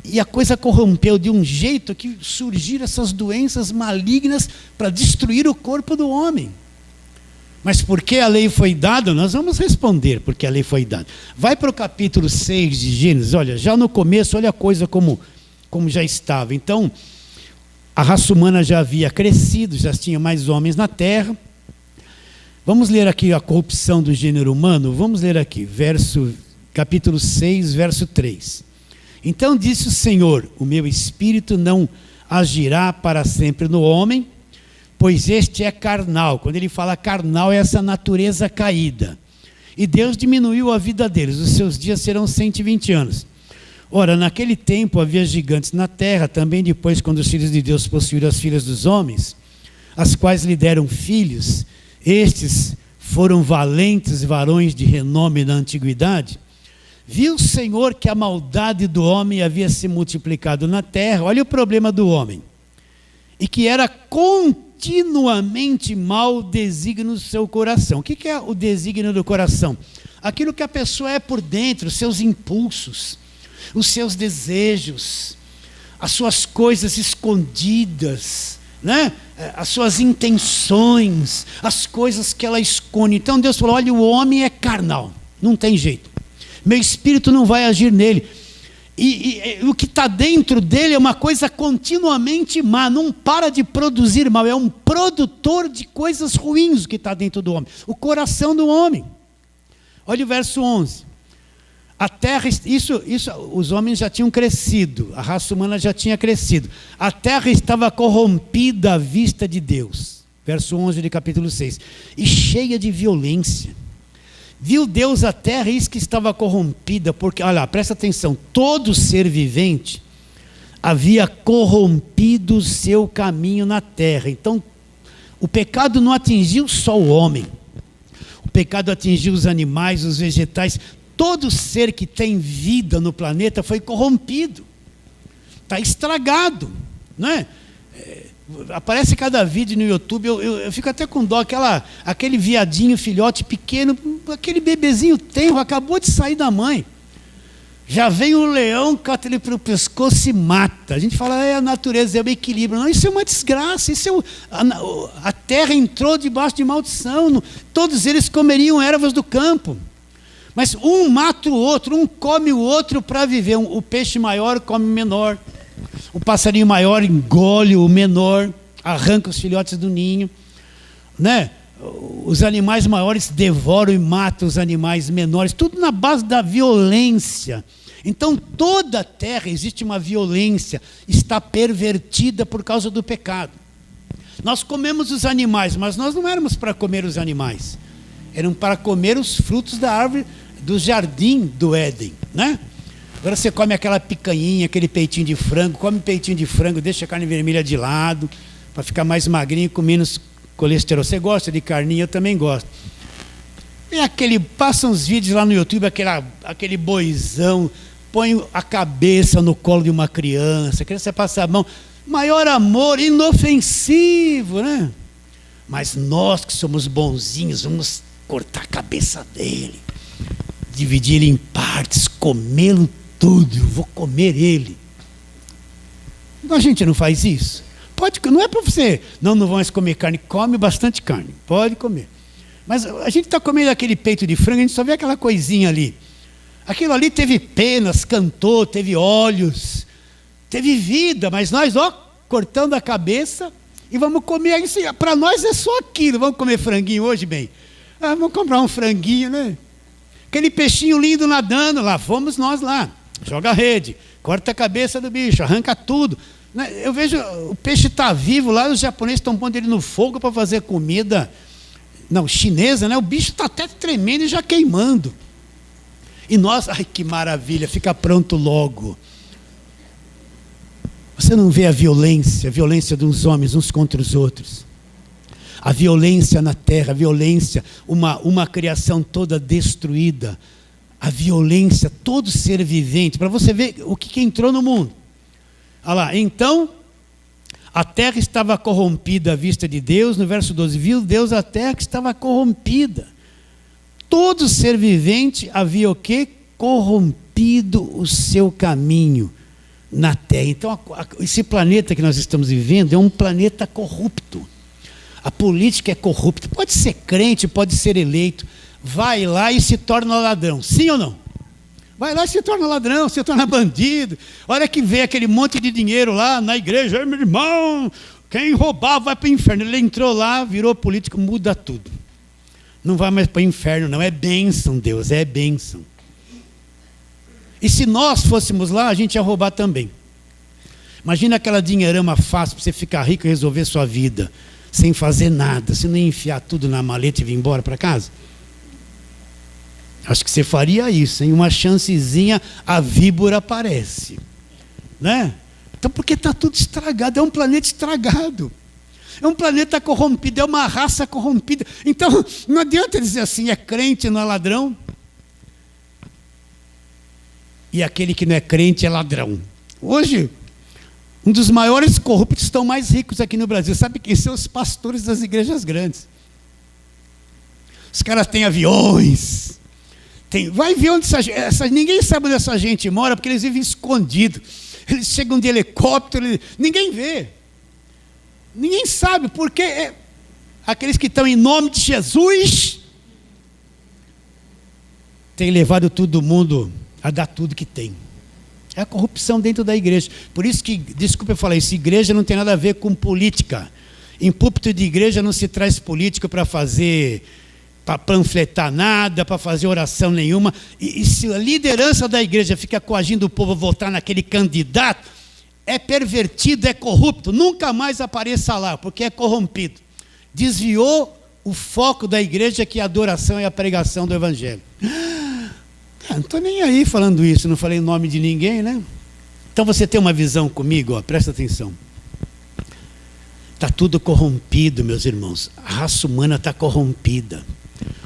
S1: e a coisa corrompeu de um jeito que surgiram essas doenças malignas para destruir o corpo do homem. Mas por que a lei foi dada? Nós vamos responder porque a lei foi dada. Vai para o capítulo 6 de Gênesis. Olha, já no começo, olha a coisa como já estava. Então, a raça humana já havia crescido, já tinha mais homens na terra. Vamos ler aqui a corrupção do gênero humano? Vamos ler aqui, capítulo 6, verso 3. Então disse o Senhor: o meu espírito não agirá para sempre no homem, pois este é carnal. Quando ele fala carnal, é essa natureza caída. E Deus diminuiu a vida deles, os seus dias serão 120 anos. Ora, naquele tempo havia gigantes na terra, também depois, quando os filhos de Deus possuíram as filhas dos homens, as quais lhe deram filhos. Estes foram valentes varões de renome na antiguidade. Viu o Senhor que a maldade do homem havia se multiplicado na terra. Olha o problema do homem. E que era continuamente mau desígnio do seu coração. O que é o desígnio do coração? Aquilo que a pessoa é por dentro, os seus impulsos, os seus desejos, as suas coisas escondidas, né? As suas intenções, as coisas que ela esconde. Então Deus falou: olha, o homem é carnal, não tem jeito, meu espírito não vai agir nele. E o que está dentro dele é uma coisa continuamente má, não para de produzir mal, é um produtor de coisas ruins que está dentro do homem, o coração do homem. Olha o verso 11. A terra, isso, os homens já tinham crescido, a raça humana já tinha crescido. A terra estava corrompida à vista de Deus. Verso 11 de capítulo 6. E cheia de violência. Viu Deus a terra, eis que estava corrompida, porque, olha lá, presta atenção, todo ser vivente havia corrompido o seu caminho na terra. Então, o pecado não atingiu só o homem. O pecado atingiu os animais, os vegetais. Todo ser que tem vida no planeta foi corrompido. Está estragado, não é? Aparece cada vídeo no YouTube, eu fico até com dó, aquele viadinho, filhote pequeno, aquele bebezinho tenro, acabou de sair da mãe. Já vem um leão, cata ele para o pescoço e mata. A gente fala, a natureza é o equilíbrio. Não, isso é uma desgraça, a terra entrou debaixo de maldição, todos eles comeriam ervas do campo. Mas um mata o outro, um come o outro para viver. O peixe maior come o menor. O passarinho maior engole o menor, arranca os filhotes do ninho, né? Os animais maiores devoram e matam os animais menores, tudo na base da violência. Então toda a terra existe uma violência, está pervertida por causa do pecado. Nós comemos os animais, mas nós não éramos para comer os animais, eram para comer os frutos da árvore do jardim do Éden, né? Agora você come aquela picanhinha, aquele peitinho de frango, come peitinho de frango, deixa a carne vermelha de lado, para ficar mais magrinho com menos colesterol. Você gosta de carninha? Eu também gosto. Passa uns vídeos lá no YouTube, aquele boizão, põe a cabeça no colo de uma criança, a criança passa a mão, maior amor, inofensivo, né? Mas nós que somos bonzinhos, vamos cortar a cabeça dele, dividir ele em partes, comê-lo tudo, eu vou comer ele. A gente não faz isso. Pode, não é para você, não vão mais comer carne, come bastante carne, pode comer. Mas a gente está comendo aquele peito de frango, a gente só vê aquela coisinha ali. Aquilo ali teve penas, cantou, teve olhos, teve vida, mas nós, cortando a cabeça e vamos comer isso. Para nós é só aquilo. Vamos comer franguinho hoje, bem? Vamos comprar um franguinho, né? Aquele peixinho lindo nadando, lá fomos nós lá. Joga a rede, corta a cabeça do bicho, arranca tudo. Eu vejo, o peixe está vivo lá, os japoneses estão pondo ele no fogo para fazer comida, chinesa, né? O bicho está até tremendo e já queimando. E nós, ai que maravilha, fica pronto logo. Você não vê a violência dos homens uns contra os outros. A violência na terra, a violência, uma criação toda destruída. A violência, todo ser vivente, para você ver o que entrou no mundo. Olha lá, então, a terra estava corrompida à vista de Deus, no verso 12, viu Deus a terra que estava corrompida. Todo ser vivente havia o quê? Corrompido o seu caminho na terra. Então, esse planeta que nós estamos vivendo é um planeta corrupto. A política é corrupta, pode ser crente, pode ser eleito, vai lá e se torna ladrão, sim ou não? Vai lá e se torna ladrão, se torna bandido. Olha que vê aquele monte de dinheiro lá na igreja, meu irmão, quem roubar vai para o inferno. Ele entrou lá, virou político, muda tudo. Não vai mais para o inferno, não, é bênção, Deus, é bênção. E se nós fôssemos lá, a gente ia roubar também. Imagina aquela dinheirama fácil para você ficar rico e resolver sua vida, sem fazer nada, você não ia enfiar tudo na maleta e vir embora para casa? Acho que você faria isso, em uma chancezinha a víbora aparece, né? Então, porque está tudo estragado, é um planeta estragado, é um planeta corrompido, é uma raça corrompida. Então, não adianta dizer assim, é crente, não é ladrão, e aquele que não é crente é ladrão. Hoje, um dos maiores corruptos estão mais ricos aqui no Brasil. Sabe quem são? Os pastores das igrejas grandes. Os caras têm aviões. Vai ver onde ninguém sabe onde essa gente mora, porque eles vivem escondidos. Eles chegam de helicóptero, ninguém vê. Ninguém sabe, porque aqueles que estão em nome de Jesus têm levado todo mundo a dar tudo que tem. É a corrupção dentro da igreja. Por isso que, desculpa eu falar isso, igreja não tem nada a ver com política. Em púlpito de igreja não se traz política para panfletar nada, para fazer oração nenhuma. E se a liderança da igreja fica coagindo o povo a votar naquele candidato, é pervertido, é corrupto, nunca mais apareça lá, porque é corrompido. Desviou o foco da igreja, que é a adoração e a pregação do evangelho. Não estou nem aí falando isso, não falei o nome de ninguém, né? Então você tem uma visão comigo, ó, presta atenção. Está tudo corrompido, meus irmãos. A raça humana está corrompida.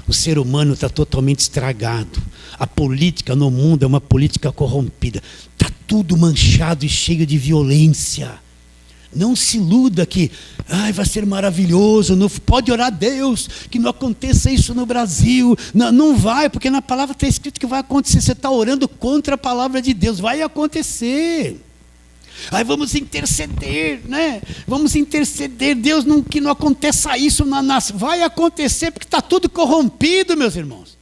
S1: O ser humano está totalmente estragado. A política no mundo é uma política corrompida. Está tudo manchado e cheio de violência. Não se iluda que vai ser maravilhoso, não, pode orar a Deus que não aconteça isso no Brasil. Não vai, porque na palavra está escrito que vai acontecer. Você está orando contra a palavra de Deus, vai acontecer. Aí vamos interceder, né? Vamos interceder, Deus, que não aconteça isso na nação. Vai acontecer, porque está tudo corrompido, meus irmãos.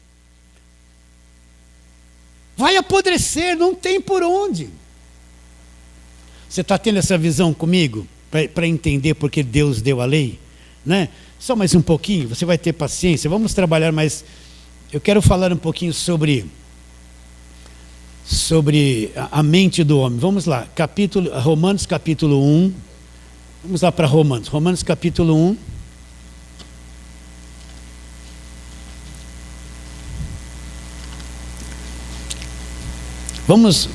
S1: Vai apodrecer, não tem por onde. Você está tendo essa visão comigo? Para entender porque Deus deu a lei? Né? Só mais um pouquinho, você vai ter paciência. Vamos trabalhar mais. Eu quero falar um pouquinho sobre a mente do homem. Vamos lá, Romanos capítulo 1. Vamos lá para Romanos capítulo 1. Vamos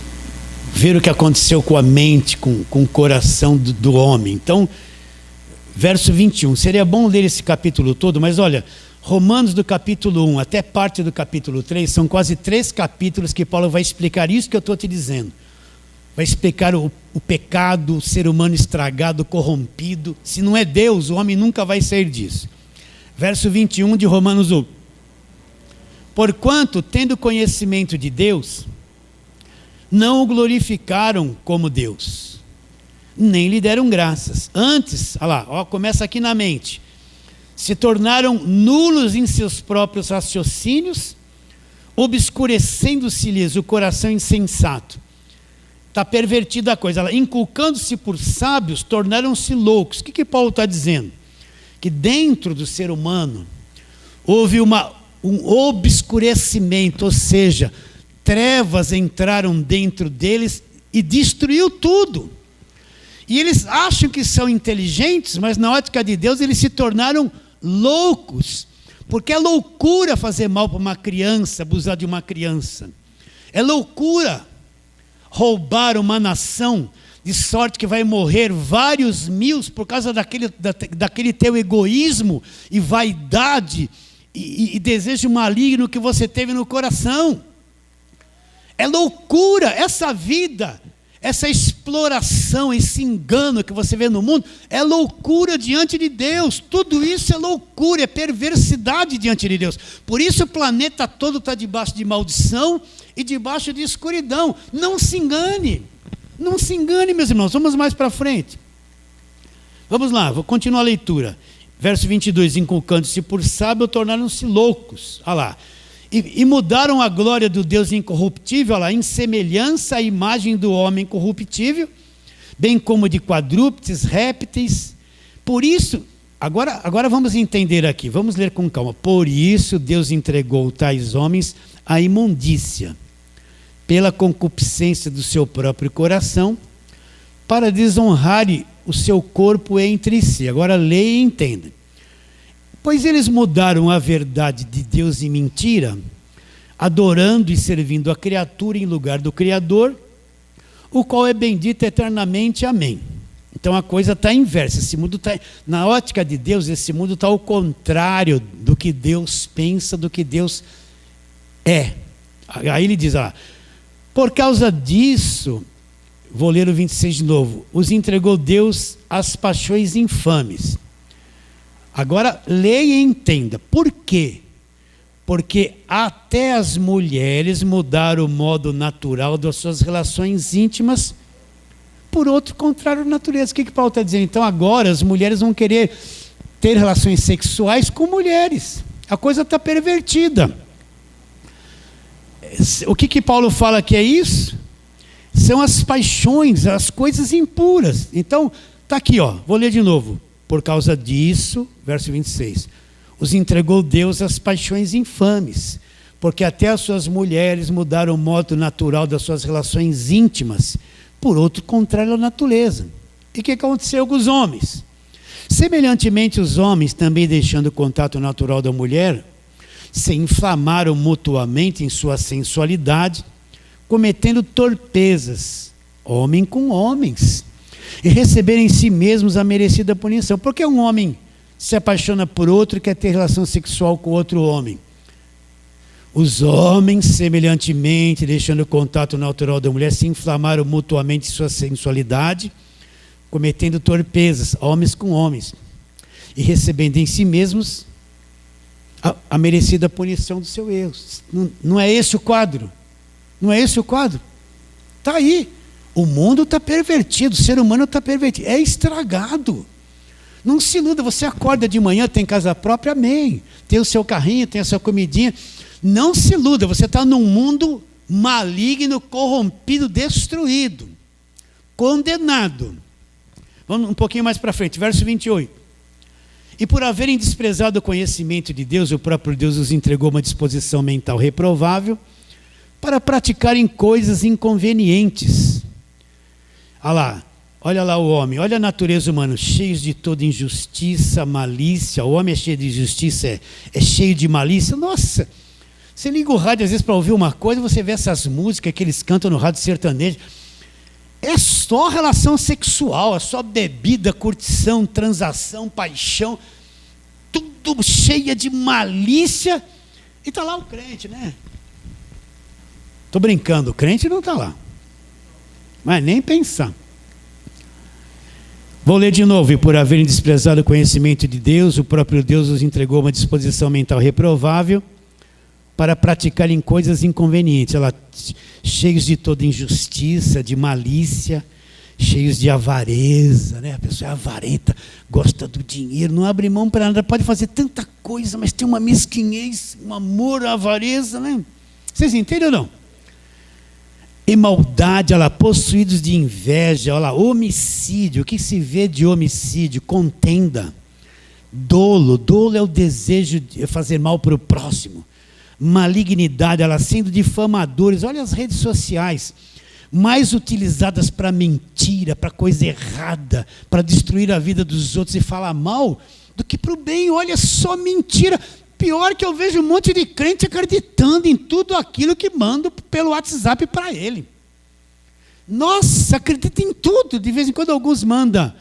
S1: ver o que aconteceu com a mente, com o coração do homem. Então, verso 21. Seria bom ler esse capítulo todo, mas olha, Romanos do capítulo 1 até parte do capítulo 3, são quase 3 capítulos que Paulo vai explicar isso que eu estou te dizendo. Vai explicar o pecado, o ser humano estragado, corrompido. Se não é Deus, o homem nunca vai sair disso. Verso 21 de Romanos 1. Porquanto, tendo conhecimento de Deus, não o glorificaram como Deus, nem lhe deram graças. Antes, olha lá, começa aqui na mente. Se tornaram nulos em seus próprios raciocínios, obscurecendo-se-lhes o coração insensato. Está pervertida a coisa. Inculcando-se por sábios, tornaram-se loucos. O que Paulo está dizendo? Que dentro do ser humano houve um obscurecimento, ou seja, trevas entraram dentro deles e destruiu tudo. E eles acham que são inteligentes, mas na ótica de Deus eles se tornaram loucos. Porque é loucura fazer mal para uma criança, abusar de uma criança. É loucura roubar uma nação, de sorte que vai morrer vários mil por causa daquele teu egoísmo e vaidade e desejo maligno que você teve no coração. É loucura essa vida, essa exploração, esse engano que você vê no mundo, é loucura diante de Deus. Tudo isso é loucura, é perversidade diante de Deus. Por isso o planeta todo está debaixo de maldição e debaixo de escuridão. Não se engane, meus irmãos. Vamos mais para frente. Vamos lá, vou continuar a leitura. Verso 22, inculcando-se por sábio, tornaram-se loucos. Olha lá. E mudaram a glória do Deus incorruptível, olha lá, em semelhança à imagem do homem corruptível, bem como de quadrúpedes, répteis. Por isso, agora vamos entender aqui, vamos ler com calma. Por isso Deus entregou tais homens à imundícia, pela concupiscência do seu próprio coração, para desonrarem o seu corpo entre si. Agora leia e entenda. Pois eles mudaram a verdade de Deus em mentira, adorando e servindo a criatura em lugar do Criador, o qual é bendito eternamente. Amém. Então a coisa está inversa. Esse mundo está, na ótica de Deus, esse mundo está ao contrário do que Deus pensa, do que Deus é. Aí ele diz, por causa disso, vou ler o 26 de novo, os entregou Deus às paixões infames. Agora, leia e entenda. Por quê? Porque até as mulheres mudaram o modo natural das suas relações íntimas por outro contrário à natureza. O que Paulo está dizendo? Então, agora as mulheres vão querer ter relações sexuais com mulheres. A coisa está pervertida. O que Paulo fala que é isso? são as paixões, as coisas impuras. Então, está aqui, vou ler de novo. Por causa disso, verso 26, os entregou Deus às paixões infames, porque até as suas mulheres mudaram o modo natural das suas relações íntimas, por outro contrário à natureza. E o que aconteceu com os homens? Semelhantemente, os homens, também deixando o contato natural da mulher, se inflamaram mutuamente em sua sensualidade, cometendo torpezas, homem com homens, e receberam em si mesmos a merecida punição. Por que um homem se apaixona por outro e quer ter relação sexual com outro homem? Os homens, semelhantemente, deixando o contato natural da mulher, se inflamaram mutuamente em sua sensualidade, cometendo torpezas, homens com homens, e recebendo em si mesmos a merecida punição do seu erro. Não é esse o quadro? Não é esse o quadro? Está aí. O mundo está pervertido, o ser humano está pervertido, é estragado. Não se iluda, você acorda de manhã, tem casa própria, amém. Tem o seu carrinho, tem a sua comidinha. Não se iluda, você está num mundo maligno, corrompido, destruído, condenado. Vamos um pouquinho mais para frente, verso 28. E por haverem desprezado o conhecimento de Deus, o próprio Deus os entregou uma disposição mental reprovável para praticarem coisas inconvenientes. Olha lá o homem, olha a natureza humana, cheios de toda injustiça, malícia. O homem é cheio de injustiça, é cheio de malícia. Nossa, você liga o rádio às vezes para ouvir uma coisa, você vê essas músicas que eles cantam no rádio sertanejo. É só relação sexual, é só bebida, curtição, transação, paixão, tudo cheia de malícia. E está lá o crente, né? Estou brincando, o crente não está lá. Mas nem pensar. Vou ler de novo. E por haverem desprezado o conhecimento de Deus, o próprio Deus os entregou uma disposição mental reprovável para praticarem coisas inconvenientes. Cheios de toda injustiça, de malícia, cheios de avareza, né? A pessoa é avarenta, gosta do dinheiro, não abre mão para nada, pode fazer tanta coisa, mas tem uma mesquinhez, um amor à avareza, né? Vocês entendem ou não? E maldade, possuídos de inveja, homicídio. O que se vê de homicídio? Contenda. Dolo é o desejo de fazer mal para o próximo. Malignidade, sendo difamadores. Olha as redes sociais, mais utilizadas para mentira, para coisa errada, para destruir a vida dos outros e falar mal, do que para o bem. Olha só, mentira. Pior que eu vejo um monte de crente acreditando em tudo aquilo que mando pelo WhatsApp para ele. Nossa, acredita em tudo. De vez em quando alguns mandam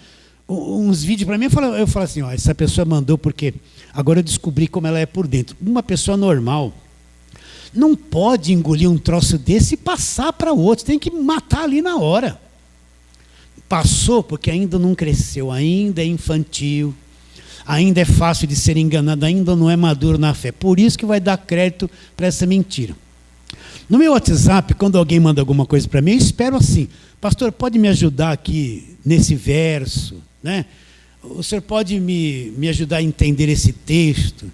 S1: uns vídeos para mim, eu falo assim, essa pessoa mandou porque agora eu descobri como ela é por dentro. Uma pessoa normal não pode engolir um troço desse e passar para o outro, tem que matar ali na hora. Passou porque ainda não cresceu, ainda é infantil, ainda é fácil de ser enganado, ainda não é maduro na fé. Por isso que vai dar crédito para essa mentira. No meu WhatsApp, quando alguém manda alguma coisa para mim, eu espero assim, pastor, pode me ajudar aqui nesse verso, né? O senhor pode me ajudar a entender esse texto?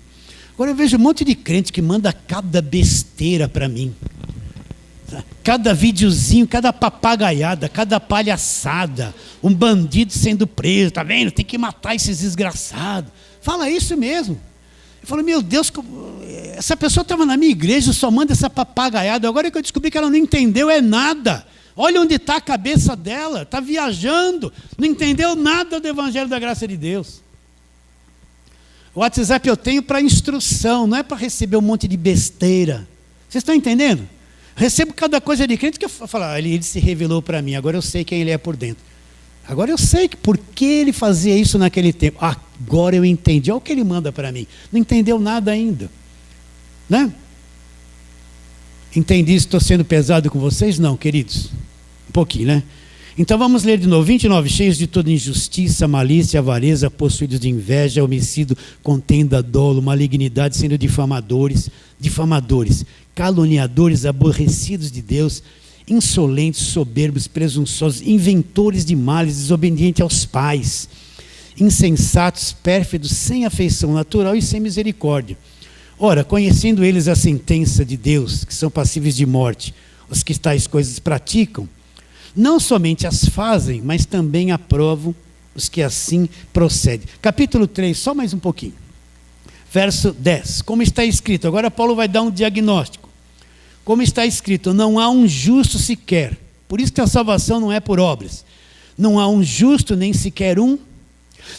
S1: Agora eu vejo um monte de crente que manda cada besteira para mim. Cada videozinho, cada papagaiada, cada palhaçada, um bandido sendo preso, tá vendo? Tem que matar esses desgraçados. Fala isso mesmo. Eu falo, meu Deus, essa pessoa estava na minha igreja, só manda essa papagaiada. Agora que eu descobri que ela não entendeu é nada. Olha onde está a cabeça dela, está viajando, não entendeu nada do Evangelho da Graça de Deus. O WhatsApp eu tenho para instrução, não é para receber um monte de besteira. Vocês estão entendendo? Recebo cada coisa de crente que eu falo, ele se revelou para mim, agora eu sei quem ele é por dentro. Agora eu sei por que ele fazia isso naquele tempo. Agora eu entendi, olha o que ele manda para mim. Não entendeu nada ainda. Né? Entendi, estou sendo pesado com vocês? Não, queridos. Um pouquinho, né? Então vamos ler de novo. 29, cheios de toda injustiça, malícia, avareza, possuídos de inveja, homicídio, contenda, dolo, malignidade, sendo difamadores, caluniadores, aborrecidos de Deus, insolentes, soberbos, presunçosos, inventores de males, desobedientes aos pais, insensatos, pérfidos, sem afeição natural e sem misericórdia. Ora, conhecendo eles a sentença de Deus, que são passíveis de morte, os que tais coisas praticam, Não somente as fazem, mas também aprovam os que assim procedem. Capítulo 3, só mais um pouquinho. Verso 10. Como está escrito, agora Paulo vai dar um diagnóstico. Como está escrito, não há um justo sequer. Por isso que a salvação não é por obras. Não há um justo, nem sequer um.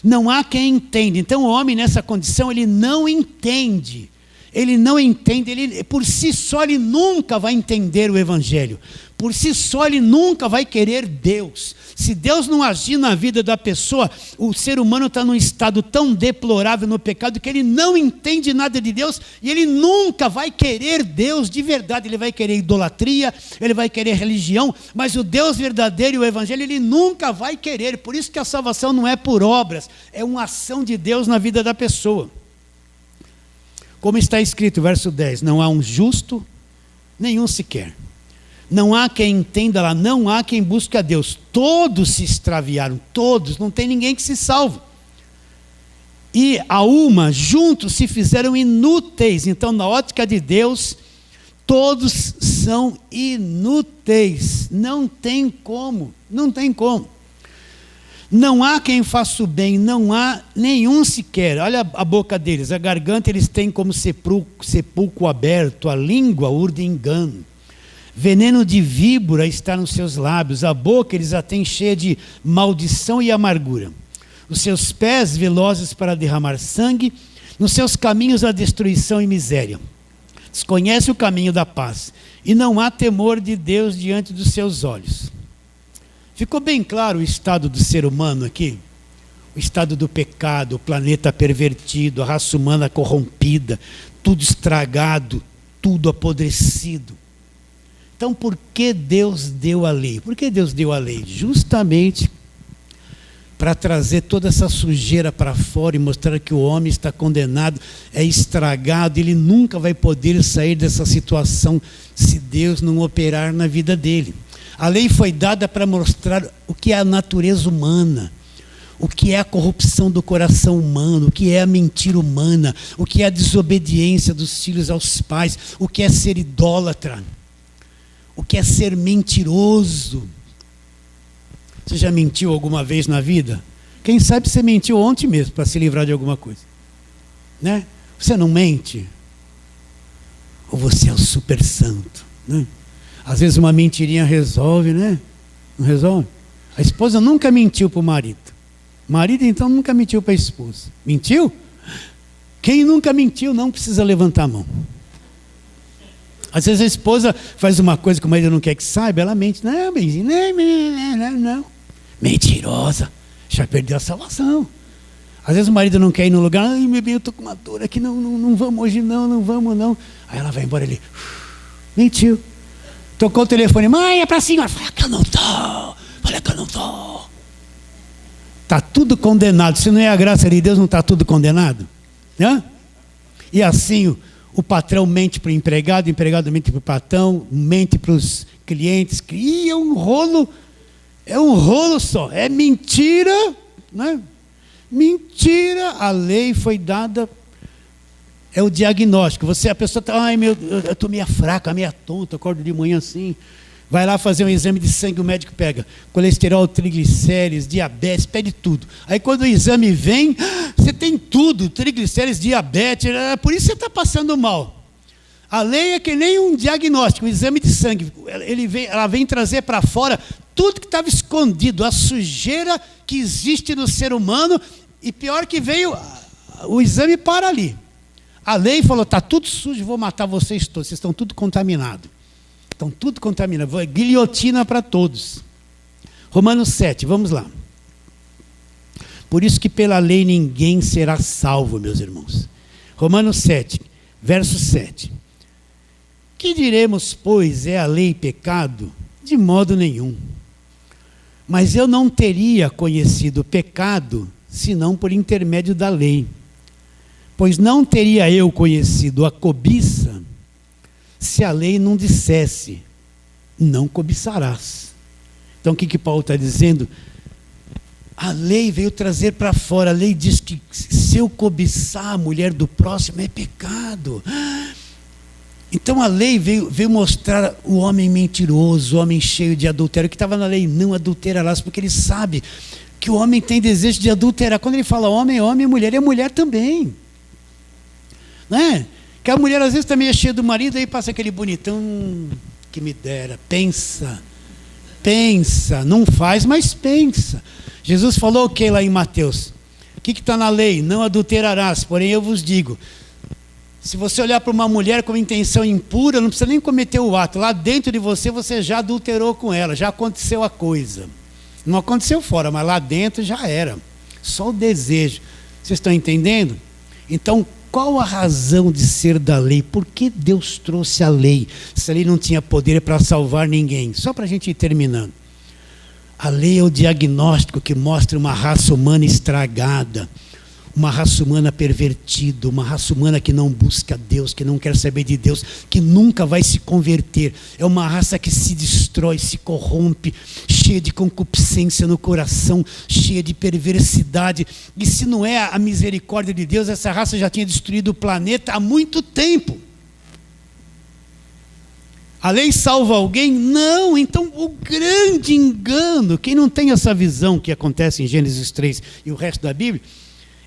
S1: Não há quem entenda. Então o homem nessa condição, ele não entende. Ele não entende, ele, por si só ele nunca vai entender o Evangelho. Por si só ele nunca vai querer Deus. Se Deus não agir na vida da pessoa, o ser humano está num estado tão deplorável no pecado que ele não entende nada de Deus e ele nunca vai querer Deus de verdade. Ele vai querer idolatria, ele vai querer religião, mas o Deus verdadeiro e o Evangelho ele nunca vai querer. Por isso que a salvação não é por obras, é uma ação de Deus na vida da pessoa. Como está escrito, verso 10, não há um justo, nenhum sequer. Não há quem entenda lá, não há quem busque a Deus. Todos se extraviaram, todos, não tem ninguém que se salve. E a uma, juntos, se fizeram inúteis. Então, na ótica de Deus, todos são inúteis. Não tem como, não tem como. Não há quem faça o bem, não há nenhum sequer. Olha a boca deles, a garganta eles têm como sepulcro aberto, a língua urde engano. Veneno de víbora está nos seus lábios, a boca eles a têm cheia de maldição e amargura. Os seus pés velozes para derramar sangue, nos seus caminhos a destruição e miséria. Desconhece o caminho da paz, e não há temor de Deus diante dos seus olhos. Ficou bem claro o estado do ser humano aqui? O estado do pecado, o planeta pervertido, a raça humana corrompida, tudo estragado, tudo apodrecido. Então, por que Deus deu a lei? Por que Deus deu a lei? Justamente para trazer toda essa sujeira para fora e mostrar que o homem está condenado, é estragado, ele nunca vai poder sair dessa situação se Deus não operar na vida dele. A lei foi dada para mostrar o que é a natureza humana, o que é a corrupção do coração humano, o que é a mentira humana, o que é a desobediência dos filhos aos pais, o que é ser idólatra, o que é ser mentiroso. Você já mentiu alguma vez na vida? Quem sabe você mentiu ontem mesmo para se livrar de alguma coisa, né? Você não mente? Ou você é o super santo, né? Às vezes uma mentirinha resolve, né? Não resolve? A esposa nunca mentiu para o marido. O marido, então, nunca mentiu para a esposa. Mentiu? Quem nunca mentiu não precisa levantar a mão. Às vezes a esposa faz uma coisa que o marido não quer que saiba, ela mente. Não, benzinho, não. Mentirosa. Já perdeu a salvação. Às vezes o marido não quer ir no lugar. Ai, meu bem, eu estou com uma dor aqui. Não vamos hoje, não vamos, não. Aí ela vai embora ali. Mentiu. Tocou o telefone, mãe, é para a senhora. Falei que eu não estou. Está tudo condenado. Se não é a graça de Deus, não está tudo condenado? Né? E assim, o patrão mente para o empregado mente para o patrão, mente para os clientes. E é um rolo só. É mentira, né? Mentira. A lei foi dada. É o diagnóstico. A pessoa está, eu estou meio fraca, meio tonta, acordo de manhã assim. Vai lá fazer um exame de sangue, o médico pega colesterol, triglicérides, diabetes, pede tudo. Aí quando o exame vem, você tem tudo, triglicérides, diabetes, por isso você está passando mal. A lei é que nem um diagnóstico, um exame de sangue. Ela vem trazer para fora tudo que estava escondido, a sujeira que existe no ser humano, e pior que veio, o exame para ali. A lei falou, está tudo sujo, vou matar vocês todos, vocês estão tudo contaminados. Estão tudo contaminados, guilhotina para todos. Romanos 7, vamos lá. Por isso que pela lei ninguém será salvo, meus irmãos. Romanos 7, verso 7. Que diremos, pois, é a lei pecado? De modo nenhum. Mas eu não teria conhecido o pecado, senão por intermédio da lei. Pois não teria eu conhecido a cobiça, se a lei não dissesse, não cobiçarás. Então o que Paulo está dizendo? A lei veio trazer para fora, a lei diz que se eu cobiçar a mulher do próximo é pecado. Então a lei veio mostrar o homem mentiroso, o homem cheio de adultério. O que estava na lei, não adulterarás, porque ele sabe que o homem tem desejo de adulterar. Quando ele fala homem é homem, mulher é mulher também. Não é? Que a mulher às vezes também é cheia do marido, aí passa aquele bonitão, que me dera, pensa, não faz, mas pensa. Jesus falou o que lá em Mateus? O que está na lei? Não adulterarás, porém eu vos digo, se você olhar para uma mulher com intenção impura, não precisa nem cometer o ato, lá dentro de você, você já adulterou com ela, já aconteceu a coisa. Não aconteceu fora, mas lá dentro já era, só o desejo. Vocês estão entendendo? Então, qual a razão de ser da lei? Por que Deus trouxe a lei? Se a lei não tinha poder para salvar ninguém. Só para a gente ir terminando. A lei é o diagnóstico que mostra uma raça humana estragada, uma raça humana pervertida, uma raça humana que não busca Deus, que não quer saber de Deus, que nunca vai se converter. É uma raça que se destrói, se corrompe, cheia de concupiscência no coração, cheia de perversidade. E se não é a misericórdia de Deus, essa raça já tinha destruído o planeta há muito tempo. A lei salva alguém? Não. Então o grande engano, quem não tem essa visão que acontece em Gênesis 3 e o resto da Bíblia,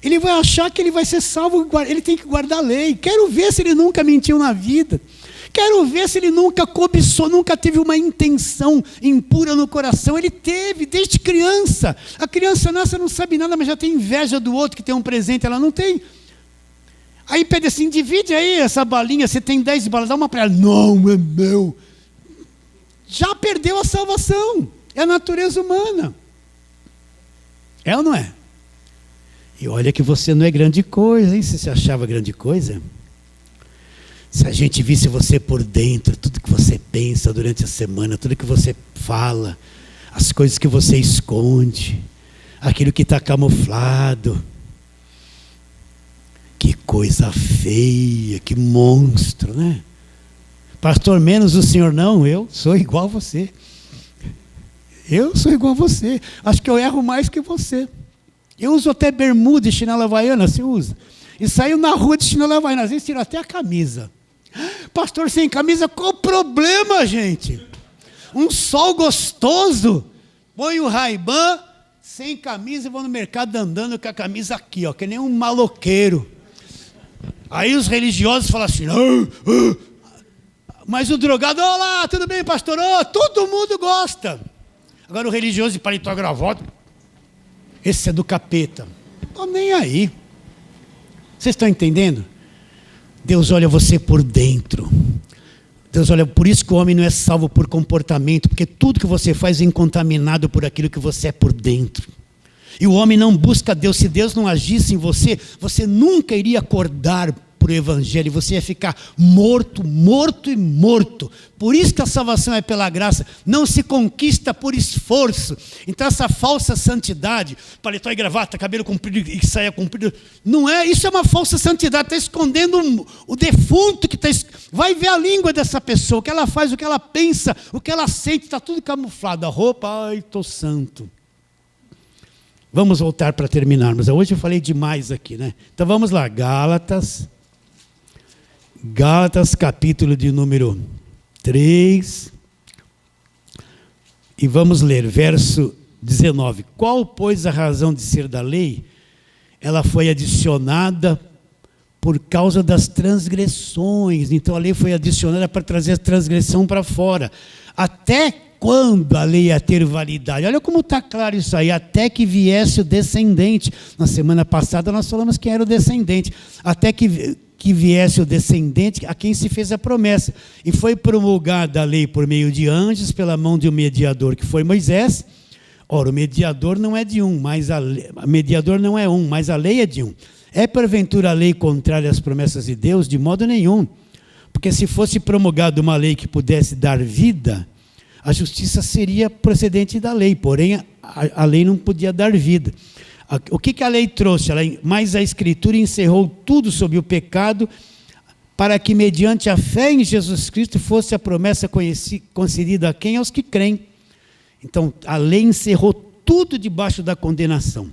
S1: ele vai achar que ele vai ser salvo, ele tem que guardar a lei. Quero ver se ele nunca mentiu na vida. Quero ver se ele nunca cobiçou, nunca teve uma intenção impura no coração. Ele teve, desde criança. A criança nasce, não sabe nada, mas já tem inveja do outro que tem um presente, ela não tem. Aí pede assim, divide aí essa balinha, você tem 10 balas, dá uma para ela. Não, é meu. Já perdeu a salvação. É a natureza humana. É ou não é? E olha que você não é grande coisa, hein? Se você achava grande coisa. Se a gente visse você por dentro, tudo que você pensa durante a semana, tudo que você fala, as coisas que você esconde, aquilo que está camuflado. Que coisa feia, que monstro, né? Pastor, menos o senhor não, eu sou igual a você. Eu sou igual a você. Acho que eu erro mais que você. Eu uso até bermuda e chinela havaiana, você usa. E saio na rua de chinela havaiana, às vezes tiro até a camisa. Pastor, sem camisa, qual o problema, gente? Um sol gostoso, põe o Ray-Ban, sem camisa e vou no mercado andando com a camisa aqui, ó, que nem um maloqueiro. Aí os religiosos falam assim, mas o drogado, olá, tudo bem, pastor? Oh, todo mundo gosta. Agora o religioso de paletó e gravata, esse é do capeta. Estou nem aí. Vocês estão entendendo? Deus olha você por dentro. Deus olha, por isso que o homem não é salvo por comportamento, porque tudo que você faz é contaminado por aquilo que você é por dentro. E o homem não busca Deus. Se Deus não agisse em você, você nunca iria acordar para o Evangelho, você ia ficar morto, morto e morto. Por isso que a salvação é pela graça, não se conquista por esforço. Então essa falsa santidade, paletó e gravata, cabelo comprido e saia comprido, não é, isso é uma falsa santidade, está escondendo o defunto que está. Vai ver a língua dessa pessoa, o que ela faz, o que ela pensa, o que ela sente, está tudo camuflado. A roupa, ai, estou santo. Vamos voltar para terminarmos. Hoje eu falei demais aqui, né? Então vamos lá, Gálatas capítulo de número 3. E vamos ler, verso 19. Qual, pois, a razão de ser da lei? Ela foi adicionada por causa das transgressões. Então a lei foi adicionada para trazer a transgressão para fora. Até quando a lei ia ter validade? Olha como está claro isso aí. Até que viesse o descendente. Na semana passada nós falamos quem era o descendente. Até que viesse o descendente a quem se fez a promessa. E foi promulgada a lei por meio de anjos, pela mão de um mediador, que foi Moisés. Ora, o mediador não é de um, mas mediador não é um, mas a lei é de um. É porventura a lei contrária às promessas de Deus? De modo nenhum. Porque se fosse promulgada uma lei que pudesse dar vida, a justiça seria procedente da lei, porém a lei não podia dar vida. O que a lei trouxe? Mas a Escritura encerrou tudo sob o pecado, para que mediante a fé em Jesus Cristo fosse a promessa concedida a quem? Aos que creem. Então a lei encerrou tudo debaixo da condenação.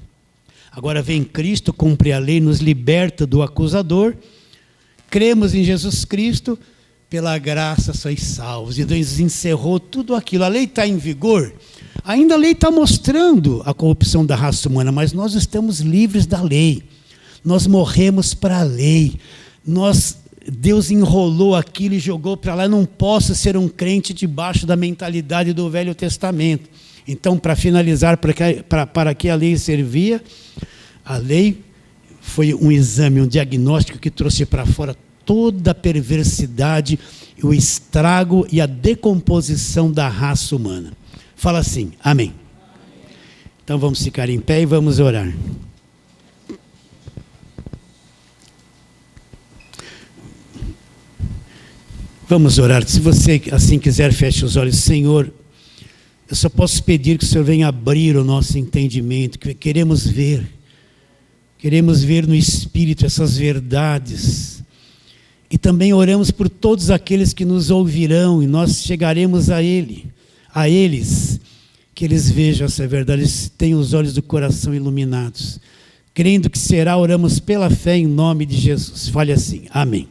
S1: Agora vem Cristo, cumpre a lei, nos liberta do acusador. Cremos em Jesus Cristo, pela graça sois salvos. E Deus encerrou tudo aquilo. A lei está em vigor. Ainda a lei está mostrando a corrupção da raça humana, mas nós estamos livres da lei. Nós morremos para a lei. Deus enrolou aquilo e jogou para lá. Eu não posso ser um crente debaixo da mentalidade do Velho Testamento. Então, para finalizar, para que a lei servia, a lei foi um exame, um diagnóstico que trouxe para fora toda a perversidade, o estrago e a decomposição da raça humana. Fala assim, amém. Então vamos ficar em pé e vamos orar. Vamos orar. Se você assim quiser, feche os olhos. Senhor, eu só posso pedir que o Senhor venha abrir o nosso entendimento, que queremos ver no Espírito essas verdades. E também oramos por todos aqueles que nos ouvirão, e nós chegaremos a eles, que eles vejam essa verdade, eles tenham os olhos do coração iluminados. Crendo que será, oramos pela fé em nome de Jesus. Fale assim, amém.